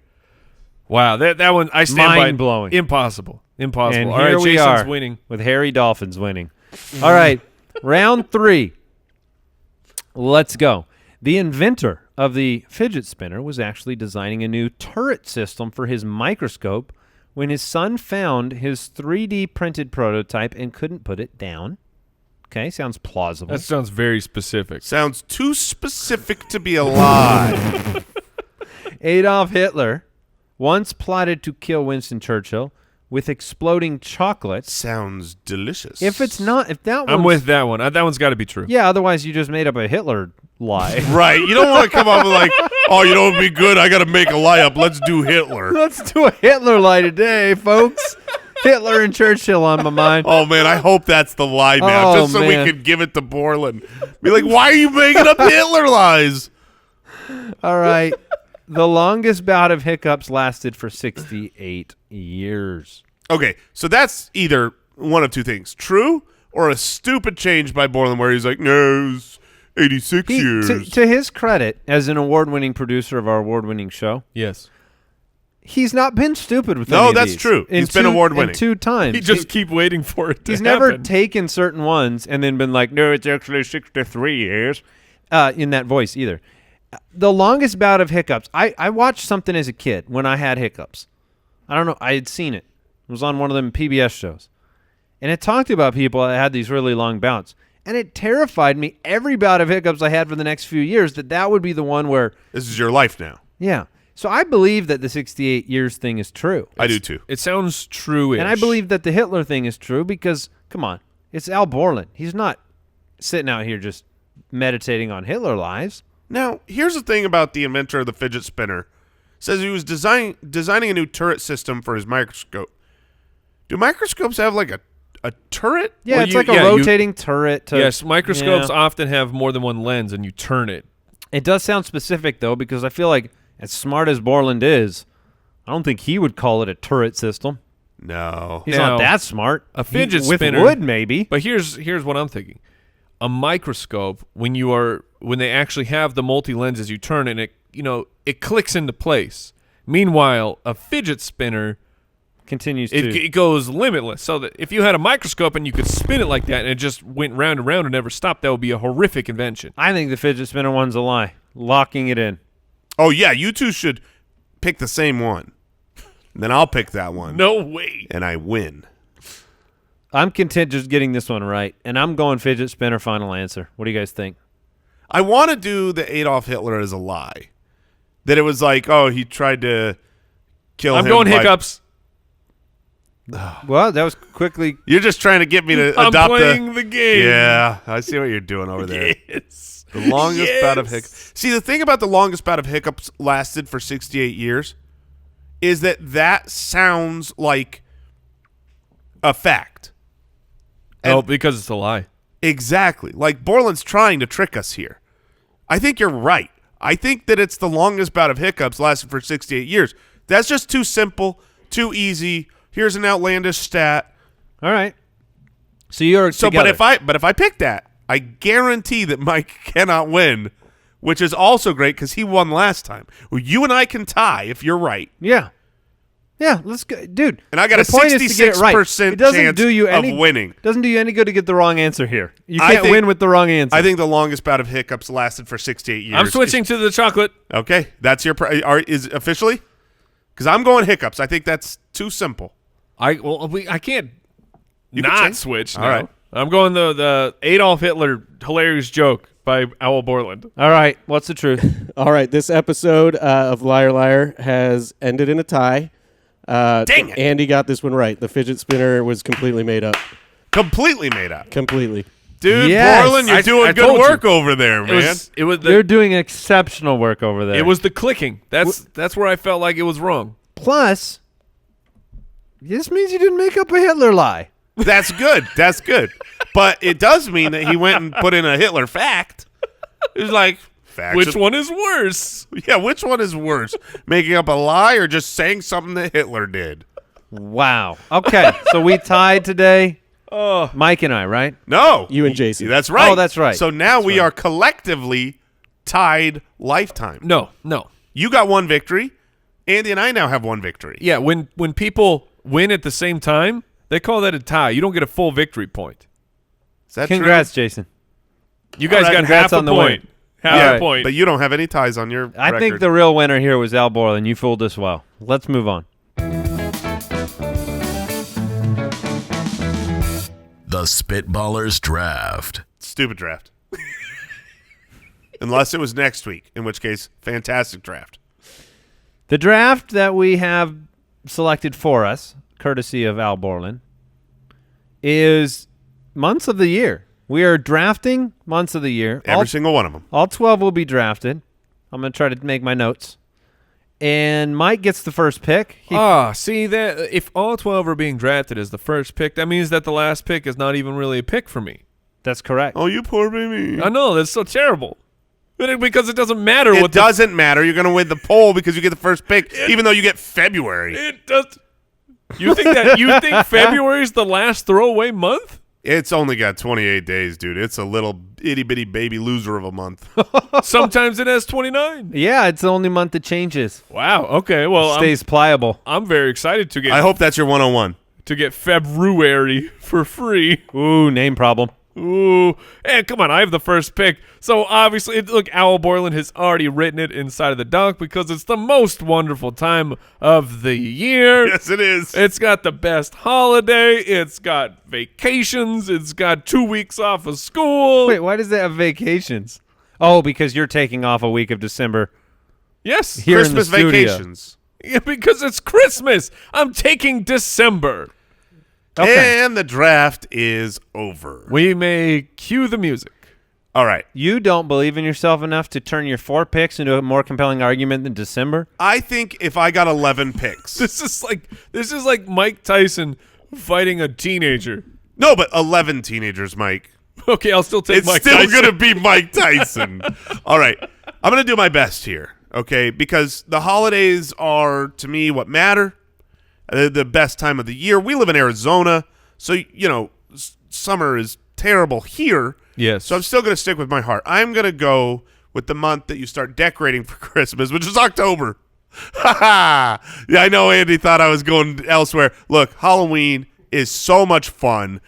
[SPEAKER 2] Wow, that one I stand by.
[SPEAKER 3] Mind-blowing.
[SPEAKER 2] Impossible. Impossible.
[SPEAKER 3] And
[SPEAKER 2] All
[SPEAKER 3] here
[SPEAKER 2] right,
[SPEAKER 3] we
[SPEAKER 2] Jason's
[SPEAKER 3] are
[SPEAKER 2] winning.
[SPEAKER 3] with Harry Dolphins winning. All right, round 3. Let's go. The inventor of the fidget spinner was actually designing a new turret system for his microscope when his son found his 3D printed prototype and couldn't put it down. Okay, sounds plausible.
[SPEAKER 2] That sounds very specific.
[SPEAKER 4] Sounds too specific to be a lie.
[SPEAKER 3] Adolf Hitler once plotted to kill Winston Churchill with exploding chocolates.
[SPEAKER 4] Sounds delicious.
[SPEAKER 3] If it's not, if that
[SPEAKER 2] I'm
[SPEAKER 3] one's-
[SPEAKER 2] with that one. That one's got to be true.
[SPEAKER 3] Yeah, otherwise you just made up a Hitler lie.
[SPEAKER 4] Right. You don't want to come up with like, oh, you know what would be good? I got to make a lie up. Let's do Hitler.
[SPEAKER 3] Let's do a Hitler lie today, folks. Hitler and Churchill on my mind.
[SPEAKER 4] Oh, man, I hope that's the lie now,
[SPEAKER 3] Oh,
[SPEAKER 4] just so
[SPEAKER 3] man.
[SPEAKER 4] we can give it to Borland. Be like, why are you making up Hitler lies?
[SPEAKER 3] All right. The longest bout of hiccups lasted for 68 years.
[SPEAKER 4] Okay, so that's either one of two things, true or a stupid change by Borland where he's like, no, it's 86 years.
[SPEAKER 3] To his credit, as an award-winning producer of our award-winning show,
[SPEAKER 2] Yes.
[SPEAKER 3] he's not been stupid with
[SPEAKER 4] No,
[SPEAKER 3] any of
[SPEAKER 4] that's
[SPEAKER 3] these.
[SPEAKER 4] true.
[SPEAKER 3] In
[SPEAKER 4] He's been
[SPEAKER 3] two-
[SPEAKER 4] award-winning.
[SPEAKER 3] in 2 times.
[SPEAKER 2] He just keep waiting for it to
[SPEAKER 3] He's never
[SPEAKER 2] happen.
[SPEAKER 3] taken certain ones and then been like, no, it's actually 63 years in that voice either. The longest bout of hiccups. I watched something as a kid when I had hiccups. I don't know. I had seen it. It was on one of them PBS shows. And it talked about people that had these really long bouts. And it terrified me every bout of hiccups I had for the next few years that would be the one where,
[SPEAKER 4] This is your life now.
[SPEAKER 3] yeah. So I believe that the 68 years thing is true.
[SPEAKER 4] I do too.
[SPEAKER 2] It sounds true-ish.
[SPEAKER 3] And I believe that the Hitler thing is true because, come on, it's Al Borland. He's not sitting out here just meditating on Hitler lies.
[SPEAKER 4] Now, here's the thing about the inventor of the fidget spinner. Says he was designing a new turret system for his microscope. Do microscopes have like a turret?
[SPEAKER 3] Yeah,
[SPEAKER 2] Well,
[SPEAKER 3] it's
[SPEAKER 2] you-
[SPEAKER 3] like a
[SPEAKER 2] yeah, you-
[SPEAKER 3] rotating turret.
[SPEAKER 2] Yes, microscopes
[SPEAKER 3] Yeah.
[SPEAKER 2] often have more than one lens, and you turn it.
[SPEAKER 3] It does sound specific, though, because I feel like as smart as Borland is, I don't think he would call it a turret system.
[SPEAKER 4] No.
[SPEAKER 3] He's
[SPEAKER 2] Now,
[SPEAKER 3] not that smart.
[SPEAKER 2] a fidget
[SPEAKER 3] with
[SPEAKER 2] spinner-
[SPEAKER 3] wood, maybe.
[SPEAKER 2] But here's what I'm thinking. A microscope, when they actually have the multi lenses, you turn it, and it clicks into place. Meanwhile, a fidget spinner
[SPEAKER 3] continues to.
[SPEAKER 2] It goes limitless. So that if you had a microscope and you could spin it like that and it just went round and round and never stopped, that would be a horrific invention.
[SPEAKER 3] I think the fidget spinner one's a lie. Locking it in.
[SPEAKER 4] Oh, yeah, you two should pick the same one. Then I'll pick that one.
[SPEAKER 2] No way.
[SPEAKER 4] And I win.
[SPEAKER 3] I'm content just getting this one right, and I'm going fidget spinner final answer. What do you guys think?
[SPEAKER 4] I want to do the Adolf Hitler as a lie. That it was like, oh, he tried to kill him.
[SPEAKER 2] I'm going
[SPEAKER 4] by-
[SPEAKER 2] hiccups.
[SPEAKER 3] Well, that was quickly.
[SPEAKER 4] You're just trying to get me to
[SPEAKER 2] I'm
[SPEAKER 4] adopt
[SPEAKER 2] playing the game.
[SPEAKER 4] Yeah, I see what you're doing over there.
[SPEAKER 2] Yes.
[SPEAKER 4] The longest bout of
[SPEAKER 2] Yes.
[SPEAKER 4] hiccups. See, the thing about the longest bout of hiccups lasted for 68 years is that sounds like a fact.
[SPEAKER 2] Oh,
[SPEAKER 4] And-
[SPEAKER 2] because it's a lie.
[SPEAKER 4] Exactly. Like Borland's trying to trick us here. I think you're right. I think that it's the longest bout of hiccups lasted for 68 years. That's just too simple, too easy. Here's an outlandish stat.
[SPEAKER 3] All right. So you're together.
[SPEAKER 4] But if I pick that, I guarantee that Mike cannot win, which is also great because he won last time. Well, you and I can tie if you're right.
[SPEAKER 3] Yeah. Yeah, let's go. Dude.
[SPEAKER 4] And I got a
[SPEAKER 3] the point is to get it right.
[SPEAKER 4] 66%
[SPEAKER 3] It doesn't
[SPEAKER 4] chance
[SPEAKER 3] do you
[SPEAKER 4] of
[SPEAKER 3] any,
[SPEAKER 4] winning.
[SPEAKER 3] Doesn't do you any good to get the wrong answer here. You
[SPEAKER 4] I
[SPEAKER 3] can't
[SPEAKER 4] think-
[SPEAKER 3] win with the wrong answer.
[SPEAKER 4] I think the longest bout of hiccups lasted for 68 years.
[SPEAKER 2] I'm switching to the chocolate.
[SPEAKER 4] Okay, that's your is officially? Because I'm going hiccups. I think that's too simple.
[SPEAKER 2] I can't
[SPEAKER 4] You can
[SPEAKER 2] not
[SPEAKER 4] change.
[SPEAKER 2] switch.
[SPEAKER 4] All
[SPEAKER 2] no.
[SPEAKER 4] right.
[SPEAKER 2] I'm going the Adolf Hitler hilarious joke by Owl Borland.
[SPEAKER 3] All right. What's the truth?
[SPEAKER 5] All right, this episode of Liar Liar has ended in a tie.
[SPEAKER 4] Dang it.
[SPEAKER 5] Andy got this one right. The fidget spinner was completely made up.
[SPEAKER 4] Completely made up.
[SPEAKER 5] Completely.
[SPEAKER 4] Dude,
[SPEAKER 3] Yes.
[SPEAKER 4] Borland, you're
[SPEAKER 2] I
[SPEAKER 4] doing good
[SPEAKER 2] told you.
[SPEAKER 4] work over there, man.
[SPEAKER 2] It was
[SPEAKER 3] They're doing exceptional work over there.
[SPEAKER 2] it was the clicking. That's where I felt like it was wrong.
[SPEAKER 3] Plus, this means you didn't make up a Hitler lie.
[SPEAKER 4] That's good. That's good. But it does mean that he went and put in a Hitler fact. It was like, fact.
[SPEAKER 2] Which one is worse?
[SPEAKER 4] Yeah, which one is worse? Making up a lie or just saying something that Hitler did?
[SPEAKER 3] Wow. Okay, so we tied today.
[SPEAKER 2] Oh,
[SPEAKER 3] Mike and I, right?
[SPEAKER 4] No.
[SPEAKER 5] You and Jason.
[SPEAKER 4] That's right.
[SPEAKER 3] Oh, that's right.
[SPEAKER 4] So now we are collectively tied lifetime.
[SPEAKER 2] no.
[SPEAKER 4] You got one victory. Andy and I now have one victory.
[SPEAKER 2] Yeah, when people win at the same time, they call that a tie. You don't get a full victory point.
[SPEAKER 4] Is that
[SPEAKER 3] Congrats, Jason.
[SPEAKER 2] You guys
[SPEAKER 4] All right,
[SPEAKER 2] got
[SPEAKER 3] congrats
[SPEAKER 2] half a
[SPEAKER 3] on the
[SPEAKER 2] point.
[SPEAKER 3] win.
[SPEAKER 2] Half
[SPEAKER 3] All
[SPEAKER 2] a
[SPEAKER 3] right,
[SPEAKER 2] point.
[SPEAKER 4] But you don't have any ties on your
[SPEAKER 3] I
[SPEAKER 4] record.
[SPEAKER 3] think the real winner here was Al Borland. You fooled us well. Let's move on.
[SPEAKER 1] The Spitballers Draft.
[SPEAKER 4] Stupid draft. Unless it was next week, in which case, fantastic draft.
[SPEAKER 3] The draft that we have selected for us, courtesy of Al Borland, is months of the year. We are drafting months of the year.
[SPEAKER 4] Every single one of them.
[SPEAKER 3] All 12 will be drafted. I'm going to try to make my notes. And Mike gets the first pick.
[SPEAKER 2] See that if all 12 are being drafted as the first pick, that means that the last pick is not even really a pick for me.
[SPEAKER 3] That's correct.
[SPEAKER 4] Oh, you poor baby.
[SPEAKER 2] I know, that's so terrible. Because it doesn't matter
[SPEAKER 4] It
[SPEAKER 2] what
[SPEAKER 4] doesn't matter. You're going to win the poll because you get the first pick, even though you get February.
[SPEAKER 2] it does. You think February is the last throwaway month?
[SPEAKER 4] It's only got 28 days, dude. It's a little itty-bitty baby loser of a month.
[SPEAKER 2] Sometimes it has 29.
[SPEAKER 3] Yeah, it's the only month that changes.
[SPEAKER 2] Wow. Okay. Well,
[SPEAKER 3] Stays pliable.
[SPEAKER 2] I'm very excited to
[SPEAKER 4] I hope that's your 101.
[SPEAKER 2] get February for free.
[SPEAKER 3] Ooh, name problem.
[SPEAKER 2] Ooh, and come on, I have the first pick. So obviously, look, Owl Borland has already written it inside of the doc because it's the most wonderful time of the year.
[SPEAKER 4] Yes, it is.
[SPEAKER 2] It's got the best holiday. It's got vacations. It's got 2 weeks off of school.
[SPEAKER 3] Wait, why does that have vacations? Oh, because you're taking off a week of December
[SPEAKER 2] Yes,
[SPEAKER 3] here in the
[SPEAKER 4] Christmas
[SPEAKER 3] studio.
[SPEAKER 4] vacations.
[SPEAKER 2] Yeah, because it's Christmas. I'm taking December.
[SPEAKER 3] Okay.
[SPEAKER 4] And the draft is over.
[SPEAKER 2] We may cue the music.
[SPEAKER 4] All right.
[SPEAKER 3] You don't believe in yourself enough to turn your 4 picks into a more compelling argument than December?
[SPEAKER 4] I think if I got 11 picks.
[SPEAKER 2] This is like Mike Tyson fighting a teenager.
[SPEAKER 4] No, but 11 teenagers, Mike.
[SPEAKER 2] Okay, I'll still take
[SPEAKER 4] It's
[SPEAKER 2] Mike
[SPEAKER 4] still
[SPEAKER 2] Tyson.
[SPEAKER 4] going to be Mike Tyson. All right. I'm going to do my best here, okay? Because the holidays are, to me, what matter. The best time of the year. We live in Arizona, so, you know, summer is terrible here.
[SPEAKER 2] Yes.
[SPEAKER 4] So I'm still going to stick with my heart. I'm going to go with the month that you start decorating for Christmas, which is October. Yeah, I know Andy thought I was going elsewhere. Look, Halloween is so much fun.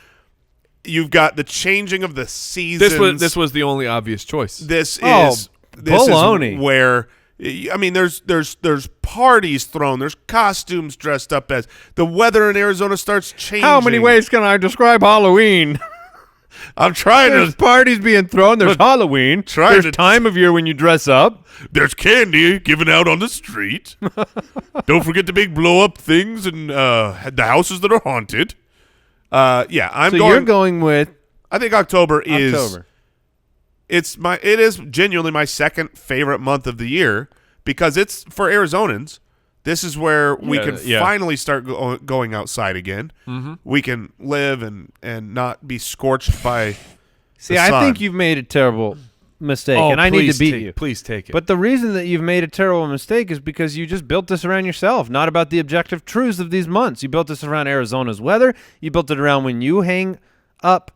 [SPEAKER 4] You've got the changing of the seasons.
[SPEAKER 2] This was the only obvious choice.
[SPEAKER 4] This
[SPEAKER 3] baloney.
[SPEAKER 4] is where there's parties thrown. There's costumes dressed up as. The weather in Arizona starts changing.
[SPEAKER 3] How many ways can I describe Halloween?
[SPEAKER 4] I'm trying
[SPEAKER 3] There's
[SPEAKER 4] to.
[SPEAKER 3] parties being thrown. There's Halloween.
[SPEAKER 4] trying
[SPEAKER 3] There's
[SPEAKER 4] to-
[SPEAKER 3] time of year when you dress up.
[SPEAKER 4] There's candy given out on the street. Don't forget to make blow up things and the houses that are haunted. I'm
[SPEAKER 3] So
[SPEAKER 4] going.
[SPEAKER 3] you're going with
[SPEAKER 4] I think October is.
[SPEAKER 3] October.
[SPEAKER 4] It is genuinely my second favorite month of the year because it's for Arizonans. This is where we can finally start going outside again. Mm-hmm. We can live and not be scorched by.
[SPEAKER 3] See,
[SPEAKER 4] the
[SPEAKER 3] I
[SPEAKER 4] sun.
[SPEAKER 3] think you've made a terrible mistake,
[SPEAKER 2] Oh,
[SPEAKER 3] and I need
[SPEAKER 2] please
[SPEAKER 3] to beat
[SPEAKER 2] take-
[SPEAKER 3] you.
[SPEAKER 2] Please take it.
[SPEAKER 3] But the reason that you've made a terrible mistake is because you just built this around yourself, not about the objective truths of these months. You built this around Arizona's weather. You built it around when you hang up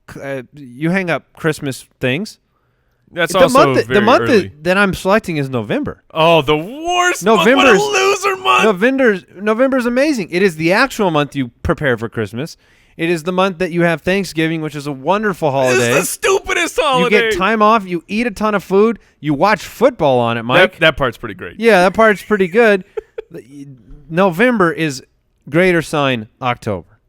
[SPEAKER 3] Christmas things.
[SPEAKER 2] That's
[SPEAKER 3] the
[SPEAKER 2] also
[SPEAKER 3] month,
[SPEAKER 2] very
[SPEAKER 3] the month
[SPEAKER 2] early.
[SPEAKER 3] that I'm selecting is November.
[SPEAKER 2] Oh, the worst
[SPEAKER 3] November's
[SPEAKER 2] month. What a loser month.
[SPEAKER 3] November's amazing. It is the actual month you prepare for Christmas. It is the month that you have Thanksgiving, which is a wonderful holiday.
[SPEAKER 2] It's the stupidest
[SPEAKER 3] You
[SPEAKER 2] holiday.
[SPEAKER 3] get time off. You eat a ton of food. You watch football on it, Mike.
[SPEAKER 2] That part's pretty great.
[SPEAKER 3] Yeah, that part's pretty good. November is greater sign October,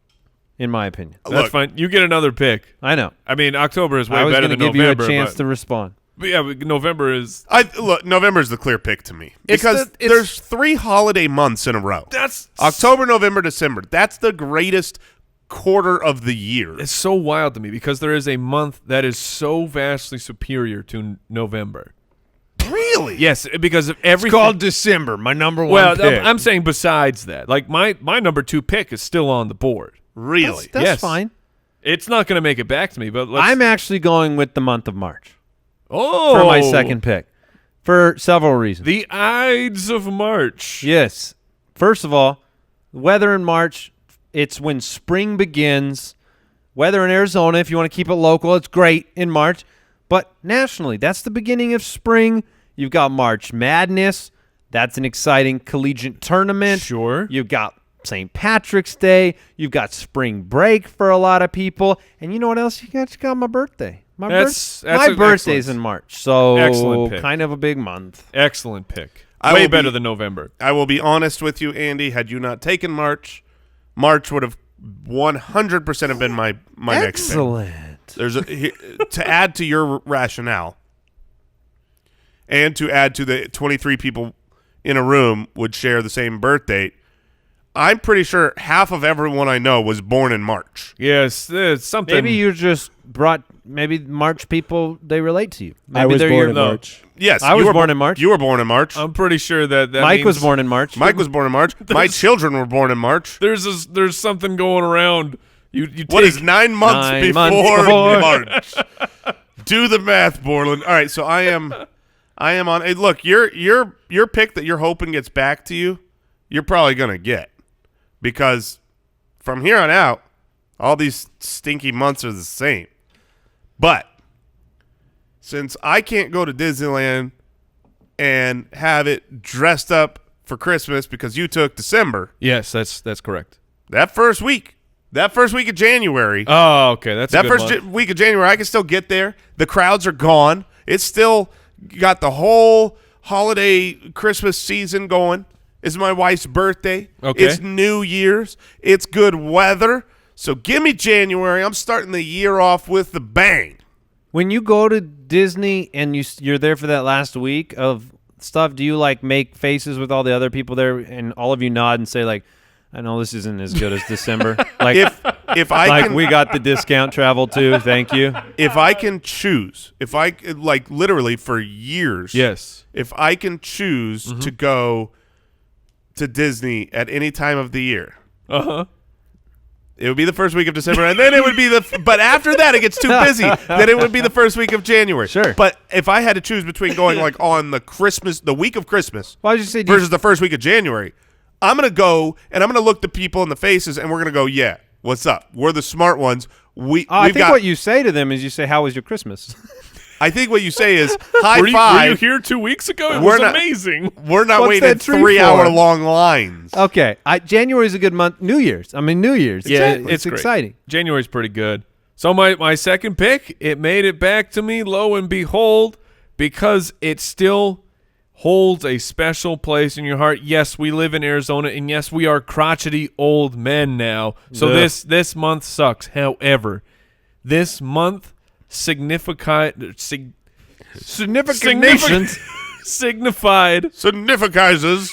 [SPEAKER 3] in my opinion.
[SPEAKER 2] That's
[SPEAKER 4] Look,
[SPEAKER 2] fine. You get another pick.
[SPEAKER 3] I know.
[SPEAKER 2] I mean, October is way
[SPEAKER 3] I was
[SPEAKER 2] better
[SPEAKER 3] going to
[SPEAKER 2] than
[SPEAKER 3] give
[SPEAKER 2] November.
[SPEAKER 3] you a chance
[SPEAKER 2] but,
[SPEAKER 3] to respond.
[SPEAKER 2] but yeah, but November is.
[SPEAKER 4] November's the clear pick to me
[SPEAKER 2] It's
[SPEAKER 4] because
[SPEAKER 2] the- it's-
[SPEAKER 4] there's 3 holiday months in a row.
[SPEAKER 2] That's
[SPEAKER 4] October, November, December. That's the greatest quarter of the year.
[SPEAKER 2] It's so wild to me because there is a month that is so vastly superior to November.
[SPEAKER 4] Really?
[SPEAKER 2] Yes, because of everything.
[SPEAKER 3] December, my number one
[SPEAKER 2] Well,
[SPEAKER 3] pick.
[SPEAKER 2] I'm saying besides that, like my number 2 pick is still on the board.
[SPEAKER 4] Really?
[SPEAKER 3] That's
[SPEAKER 2] Yes.
[SPEAKER 3] fine.
[SPEAKER 2] It's not going to make it back to me, but let's.
[SPEAKER 3] I'm actually going with the month of March
[SPEAKER 2] oh
[SPEAKER 3] for my second pick for several reasons.
[SPEAKER 2] The Ides of March.
[SPEAKER 3] Yes. First of all, weather in March, it's when spring begins. Weather in Arizona, if you want to keep it local, it's great in March. But nationally, that's the beginning of spring. You've got March Madness. That's an exciting collegiate tournament.
[SPEAKER 2] Sure.
[SPEAKER 3] You've got St. Patrick's Day. You've got spring break for a lot of people. And you know what else? You got my birthday. My
[SPEAKER 2] That's
[SPEAKER 3] birthday's
[SPEAKER 2] excellent.
[SPEAKER 3] in March. So
[SPEAKER 2] Excellent pick.
[SPEAKER 3] kind of a big month.
[SPEAKER 2] Excellent pick.
[SPEAKER 4] I
[SPEAKER 2] Way
[SPEAKER 4] will
[SPEAKER 2] better
[SPEAKER 4] be-
[SPEAKER 2] than November.
[SPEAKER 4] I will be honest with you, Andy. Had you not taken March would have 100% have been my next pick.
[SPEAKER 3] Excellent.
[SPEAKER 4] There's to add to your rationale and to add to the 23 people in a room would share the same birth date. I'm pretty sure half of everyone I know was born in March.
[SPEAKER 2] Yes, it's something.
[SPEAKER 3] Maybe you just brought March people, they relate to you. Maybe
[SPEAKER 5] I was
[SPEAKER 3] they're
[SPEAKER 5] born
[SPEAKER 3] your-
[SPEAKER 5] in March.
[SPEAKER 4] Yes,
[SPEAKER 3] I
[SPEAKER 4] you
[SPEAKER 3] was
[SPEAKER 4] were
[SPEAKER 3] born in March.
[SPEAKER 4] You were born in March.
[SPEAKER 2] I'm pretty sure that
[SPEAKER 3] Mike was
[SPEAKER 2] means
[SPEAKER 3] born in March.
[SPEAKER 4] Mike was born in March. My children were born in March.
[SPEAKER 2] There's something going around. You
[SPEAKER 4] What
[SPEAKER 2] take
[SPEAKER 4] is 9 months
[SPEAKER 3] 9
[SPEAKER 4] before,
[SPEAKER 3] months before.
[SPEAKER 4] March? Do the math, Borland. All right, so I am on. Hey, look, your pick that you're hoping gets back to you, you're probably gonna get, because from here on out, all these stinky months are the same. But since I can't go to Disneyland and have it dressed up for Christmas because you took December,
[SPEAKER 2] Yes, that's correct.
[SPEAKER 4] that first week of January.
[SPEAKER 2] Oh, okay. That's
[SPEAKER 4] That
[SPEAKER 2] a good
[SPEAKER 4] first
[SPEAKER 2] month.
[SPEAKER 4] week of January, I can still get there. The crowds are gone. It's still got the whole holiday Christmas season going. It's my wife's birthday.
[SPEAKER 2] Okay.
[SPEAKER 4] It's New Year's. It's good weather. So give me January. I'm starting the year off with the bang.
[SPEAKER 3] When you go to Disney and you're there for that last week of stuff, do you like make faces with all the other people there and all of you nod and say like, I know this isn't as good as December. Like
[SPEAKER 4] If I
[SPEAKER 3] like
[SPEAKER 4] can,
[SPEAKER 3] we got the discount travel too. Thank you.
[SPEAKER 4] if I can choose, if I like literally for years,
[SPEAKER 2] Yes.
[SPEAKER 4] if I can choose to go to Disney at any time of the year,
[SPEAKER 2] Uh-huh.
[SPEAKER 4] it would be the first week of December, and then it would be but after that it gets too busy. Then it would be the first week of January.
[SPEAKER 3] Sure.
[SPEAKER 4] But if I had to choose between going like on the week of Christmas
[SPEAKER 3] Why did you say
[SPEAKER 4] versus the first week of January, I'm going to go and I'm going to look the people in the faces and we're going to go, yeah, what's up? We're the smart ones.
[SPEAKER 3] I think what you say to them is you say, how was your Christmas?
[SPEAKER 4] I think what you say is high
[SPEAKER 2] Were you
[SPEAKER 4] five.
[SPEAKER 2] here 2 weeks ago? It
[SPEAKER 4] We're
[SPEAKER 2] was
[SPEAKER 4] not-
[SPEAKER 2] amazing.
[SPEAKER 4] We're not
[SPEAKER 3] What's
[SPEAKER 4] waiting
[SPEAKER 3] that tree
[SPEAKER 4] 3-hour-long lines.
[SPEAKER 3] Okay, January's a good month. New Year's. New Year's.
[SPEAKER 2] Yeah,
[SPEAKER 3] it's
[SPEAKER 2] great.
[SPEAKER 3] exciting.
[SPEAKER 2] January's pretty good. So my second pick, it made it back to me, lo and behold, because it still holds a special place in your heart. Yes, we live in Arizona, and yes, we are crotchety old men now. So
[SPEAKER 3] Ugh.
[SPEAKER 2] this month sucks. However, this month signified
[SPEAKER 3] Significant.
[SPEAKER 2] signified
[SPEAKER 4] Significizes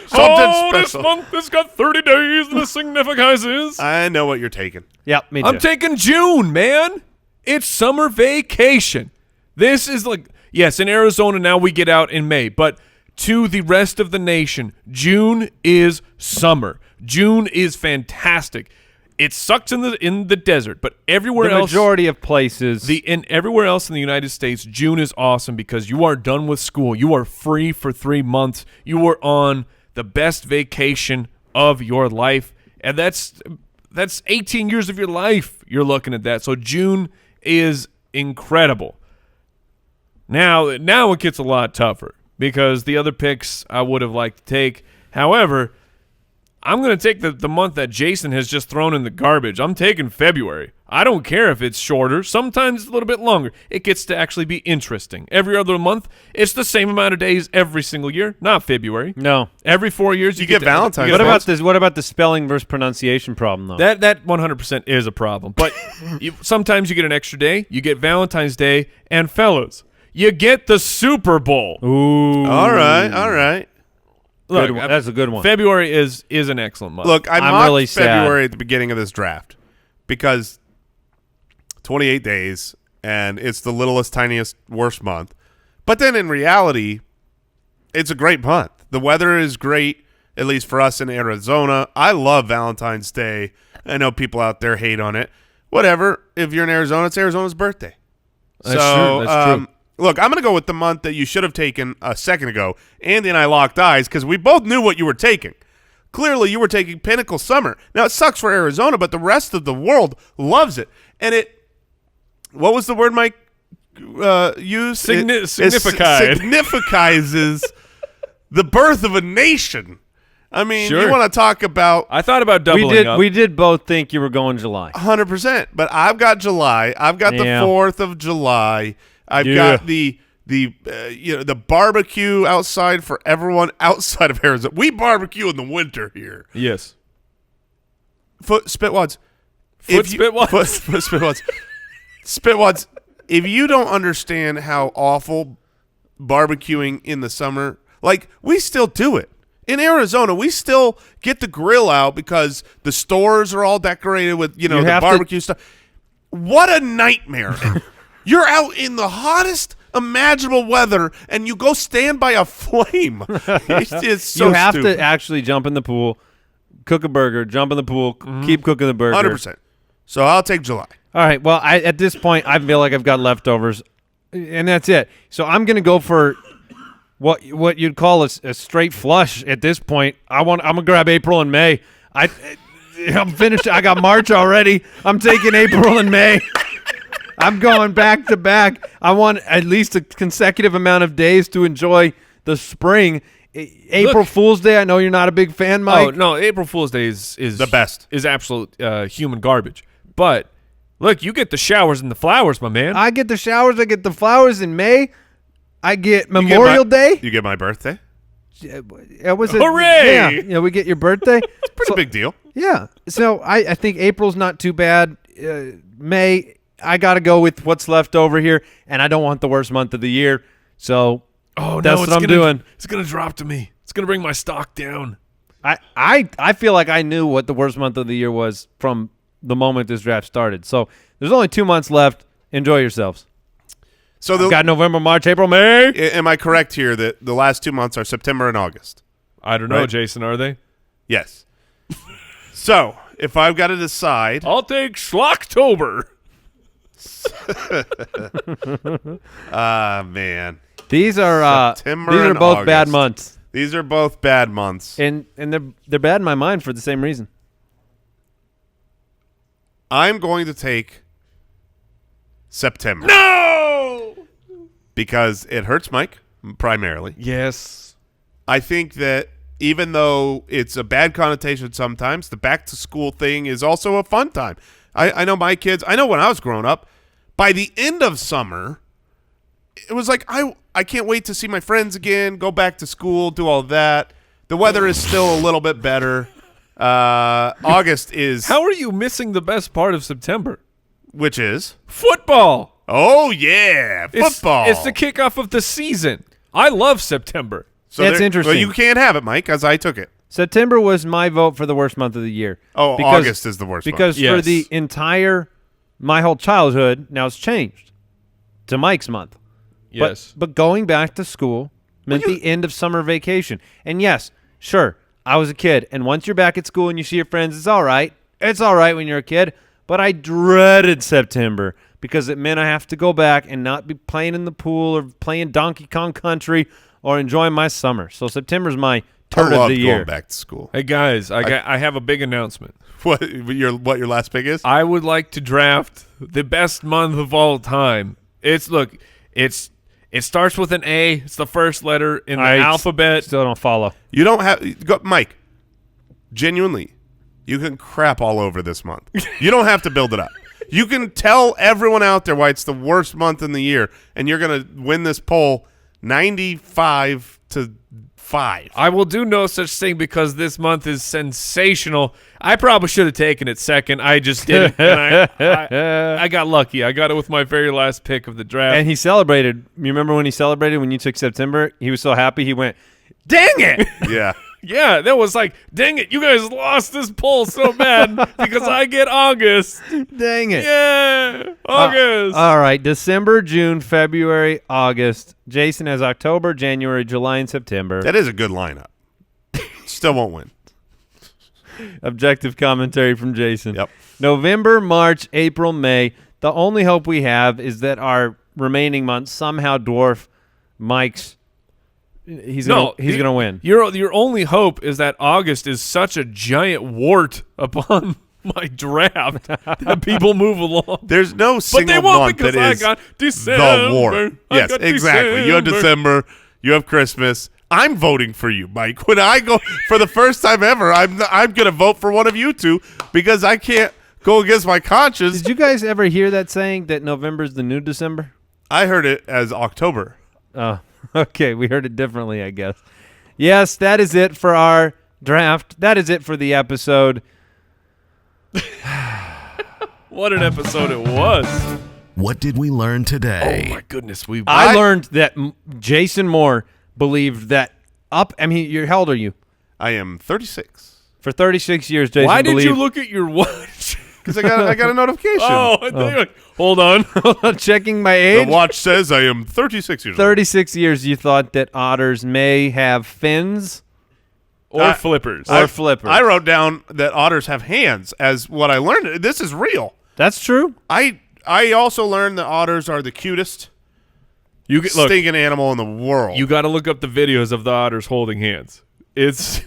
[SPEAKER 4] something
[SPEAKER 2] oh, this
[SPEAKER 4] special.
[SPEAKER 2] month has got 30 days and it signifies.
[SPEAKER 4] I know what you're taking.
[SPEAKER 3] Yep, me too.
[SPEAKER 2] I'm taking June, man. It's summer vacation. This is like, yes, in Arizona now we get out in May, but to the rest of the nation, June is summer. June is fantastic. It sucks in the desert, but everywhere
[SPEAKER 3] the
[SPEAKER 2] else,
[SPEAKER 3] majority of places.
[SPEAKER 2] everywhere else in the United States, June is awesome because you are done with school. You are free for 3 months. You are on the best vacation of your life, and that's 18 years of your life. You're looking at that. So June is incredible. Now it gets a lot tougher because the other picks I would have liked to take. However, I'm going to take the month that Jason has just thrown in the garbage. I'm taking February. I don't care if it's shorter. Sometimes it's a little bit longer. It gets to actually be interesting. Every other month, it's the same amount of days every single year. Not February.
[SPEAKER 3] no.
[SPEAKER 2] Every 4 years,
[SPEAKER 4] You get Valentine's
[SPEAKER 3] What
[SPEAKER 4] Day.
[SPEAKER 3] about this? What about the spelling versus pronunciation problem though?
[SPEAKER 2] That 100% is a problem. But sometimes you get an extra day. You get Valentine's Day. And fellas, you get the Super Bowl.
[SPEAKER 3] Ooh.
[SPEAKER 4] All right.
[SPEAKER 2] Look,
[SPEAKER 3] Good one. That's a good one.
[SPEAKER 2] February is an excellent month.
[SPEAKER 4] Look, I
[SPEAKER 3] I'm
[SPEAKER 4] mocked
[SPEAKER 3] really sad.
[SPEAKER 4] February at the beginning of this draft because 28 days, and it's the littlest, tiniest, worst month. But then in reality, it's a great month. The weather is great, at least for us in Arizona. I love Valentine's Day. I know people out there hate on it. Whatever. If you're in Arizona, it's Arizona's birthday.
[SPEAKER 2] That's true. That's true.
[SPEAKER 4] Look, I'm going to go with the month that you should have taken a second ago. Andy and I locked eyes because we both knew what you were taking. Clearly, you were taking Pinnacle Summer. Now, it sucks for Arizona, but the rest of the world loves it. And what was the word Mike used? Significizes the birth of a nation. I mean,
[SPEAKER 2] Sure.
[SPEAKER 4] you want to talk about
[SPEAKER 2] I thought about doubling up.
[SPEAKER 3] We did both think you were going July.
[SPEAKER 4] 100%, but I've got July. I've got the
[SPEAKER 3] Yeah.
[SPEAKER 4] 4th of July. I've
[SPEAKER 3] Yeah.
[SPEAKER 4] got the barbecue outside for everyone outside of Arizona. We barbecue in the winter here.
[SPEAKER 2] Yes.
[SPEAKER 4] Spitwads.
[SPEAKER 2] Spitwads.
[SPEAKER 4] Spitwads. If you don't understand how awful barbecuing in the summer, like we still do it. In Arizona, we still get the grill out because the stores are all decorated with, the
[SPEAKER 3] have to-
[SPEAKER 4] barbecue stuff. What a nightmare. You're out in the hottest imaginable weather, and you go stand by a flame. It's so
[SPEAKER 3] you have
[SPEAKER 4] stupid.
[SPEAKER 3] to actually jump in the pool, cook a burger, jump in the pool, keep cooking the burger.
[SPEAKER 4] 100%. So I'll take July.
[SPEAKER 3] All right. Well, at this point, I feel like I've got leftovers, and that's it. So I'm going to go for what you'd call a straight flush at this point. I'm gonna grab April and May. I'm finished. I got March already. I'm taking April and May. I'm going back to back. I want at least a consecutive amount of days to enjoy the spring. April Fool's Day. I know you're not a big fan, Mike.
[SPEAKER 2] Oh no, April Fool's Day is
[SPEAKER 4] The best.
[SPEAKER 2] Is absolute human garbage. But look, you get the showers and the flowers, my man.
[SPEAKER 3] I get the showers. I get the flowers in May. I get Memorial Day.
[SPEAKER 4] You get my birthday?
[SPEAKER 3] Was it?
[SPEAKER 2] Hooray!
[SPEAKER 3] Yeah, we get your birthday.
[SPEAKER 4] Pretty big deal.
[SPEAKER 3] Yeah. So I think April's not too bad. May, I got to go with what's left over here, and I don't want the worst month of the year. So that's what I'm doing.
[SPEAKER 2] It's gonna drop to me. It's gonna bring my stock down.
[SPEAKER 3] I feel like I knew what the worst month of the year was from the moment this draft started. So there's only 2 months left. Enjoy yourselves.
[SPEAKER 4] So
[SPEAKER 3] I've got November, March, April, May.
[SPEAKER 4] am I correct here that the last 2 months are September and August?
[SPEAKER 2] I don't know,
[SPEAKER 4] Right.
[SPEAKER 2] Jason. Are they?
[SPEAKER 4] Yes. So if I've got to decide,
[SPEAKER 2] I'll take Schlocktober.
[SPEAKER 4] man,
[SPEAKER 3] These are
[SPEAKER 4] September
[SPEAKER 3] these are
[SPEAKER 4] and
[SPEAKER 3] both bad
[SPEAKER 4] August.
[SPEAKER 3] months,
[SPEAKER 4] these are both bad months.
[SPEAKER 3] and they're bad in my mind for the same reason.
[SPEAKER 4] I'm going to take September.
[SPEAKER 2] No!
[SPEAKER 4] Because it hurts Mike, primarily.
[SPEAKER 2] Yes.
[SPEAKER 4] I think that even though it's a bad connotation sometimes, the back-to-school thing is also a fun time. I know my kids – I know when I was growing up, by the end of summer, it was like I can't wait to see my friends again, go back to school, do all that. The weather is still a little bit better. August is –
[SPEAKER 2] How are you missing the best part of September?
[SPEAKER 4] Which is?
[SPEAKER 2] Football.
[SPEAKER 4] Oh, yeah, football.
[SPEAKER 2] It's the kickoff of the season. I love September.
[SPEAKER 4] So
[SPEAKER 3] That's interesting.
[SPEAKER 4] Well, you can't have it, Mike, because I took it.
[SPEAKER 3] September was my vote for the worst month of the year.
[SPEAKER 4] Oh, August is the worst month.
[SPEAKER 3] Because for
[SPEAKER 2] Yes.
[SPEAKER 3] the entire my whole childhood, now it's changed to Mike's month.
[SPEAKER 2] Yes.
[SPEAKER 3] But going back to school meant the end of summer vacation. And yes, sure, I was a kid. And once you're back at school and you see your friends, it's all right. It's all right when you're a kid. But I dreaded September because it meant I have to go back and not be playing in the pool or playing Donkey Kong Country or enjoying my summer. So September's my turn
[SPEAKER 4] I
[SPEAKER 3] of
[SPEAKER 4] loved
[SPEAKER 3] the year.
[SPEAKER 4] going back to school.
[SPEAKER 2] Hey, guys, I have a big announcement.
[SPEAKER 4] What your last pick is?
[SPEAKER 2] I would like to draft the best month of all time. It starts with an A. It's the first letter in the alphabet.
[SPEAKER 3] Still don't follow.
[SPEAKER 4] You don't have Mike. Genuinely, you can crap all over this month. You don't have to build it up. You can tell everyone out there why it's the worst month in the year, and you're going to win this poll 95-5.
[SPEAKER 2] I will do no such thing because this month is sensational. I probably should have taken it second. I just didn't. And I got lucky. I got it with my very last pick of the draft.
[SPEAKER 3] And he celebrated. You remember when he celebrated when you took September? He was so happy. He went, "Dang it!"
[SPEAKER 4] Yeah.
[SPEAKER 2] Yeah, that was like, dang it, you guys lost this poll so bad because I get August.
[SPEAKER 3] Dang it.
[SPEAKER 2] Yeah, August.
[SPEAKER 3] All right, December, June, February, August. Jason has October, January, July, and September.
[SPEAKER 4] That is a good lineup. Still won't win.
[SPEAKER 3] Objective commentary from Jason.
[SPEAKER 4] Yep.
[SPEAKER 3] November, March, April, May. The only hope we have is that our remaining months somehow dwarf Mike's. He's gonna win.
[SPEAKER 2] Your only hope is that August is such a giant wart upon my draft that people move along.
[SPEAKER 4] There's no
[SPEAKER 2] But
[SPEAKER 4] single
[SPEAKER 2] they won't
[SPEAKER 4] month
[SPEAKER 2] because
[SPEAKER 4] that
[SPEAKER 2] I
[SPEAKER 4] is
[SPEAKER 2] got December.
[SPEAKER 4] the war.
[SPEAKER 2] I
[SPEAKER 4] Yes,
[SPEAKER 2] got
[SPEAKER 4] exactly. You have December. You have Christmas. I'm voting for you, Mike. When I go for the first time ever, I'm going to vote for one of you two because I can't go against my conscience.
[SPEAKER 3] Did you guys ever hear that saying that November's the new December?
[SPEAKER 4] I heard it as October.
[SPEAKER 3] Oh, okay. We heard it differently, I guess. Yes, that is it for our draft. That is it for the episode.
[SPEAKER 2] What an episode it was.
[SPEAKER 1] What did we learn today?
[SPEAKER 2] Oh, my goodness.
[SPEAKER 3] I learned that Jason Moore believed that how old are you?
[SPEAKER 4] I am 36.
[SPEAKER 3] For 36 years, Jason
[SPEAKER 2] Why did
[SPEAKER 3] believed.
[SPEAKER 2] you look at your watch?
[SPEAKER 4] Because I got a notification.
[SPEAKER 2] Hold on.
[SPEAKER 3] Checking my
[SPEAKER 4] The
[SPEAKER 3] age.
[SPEAKER 4] watch says I am 36 years old.
[SPEAKER 3] 36 years you thought that otters may have fins
[SPEAKER 2] Or flippers.
[SPEAKER 3] or flippers.
[SPEAKER 4] I wrote down that otters have hands as what I learned. This is real.
[SPEAKER 3] That's true.
[SPEAKER 4] I also learned that otters are the cutest
[SPEAKER 2] Look,
[SPEAKER 4] stinking animal in the world.
[SPEAKER 2] you got to look up the videos of the otters holding hands. It's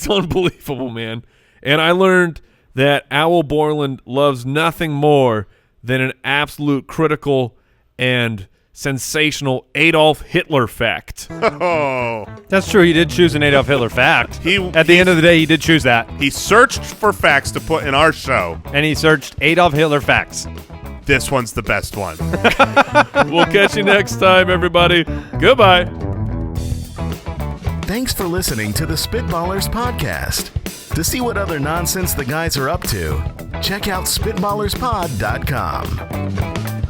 [SPEAKER 2] unbelievable, man. And I learned that Owl Borland loves nothing more than an absolute critical and sensational Adolf Hitler fact.
[SPEAKER 4] Oh.
[SPEAKER 3] That's true. He did choose an Adolf Hitler fact. At the end of the day, he did choose that.
[SPEAKER 4] He searched for facts to put in our show.
[SPEAKER 3] And he searched Adolf Hitler facts.
[SPEAKER 4] This one's the best one.
[SPEAKER 2] We'll catch you next time, everybody. Goodbye.
[SPEAKER 1] Thanks for listening to the Spitballers podcast. To see what other nonsense the guys are up to, check out SpitballersPod.com.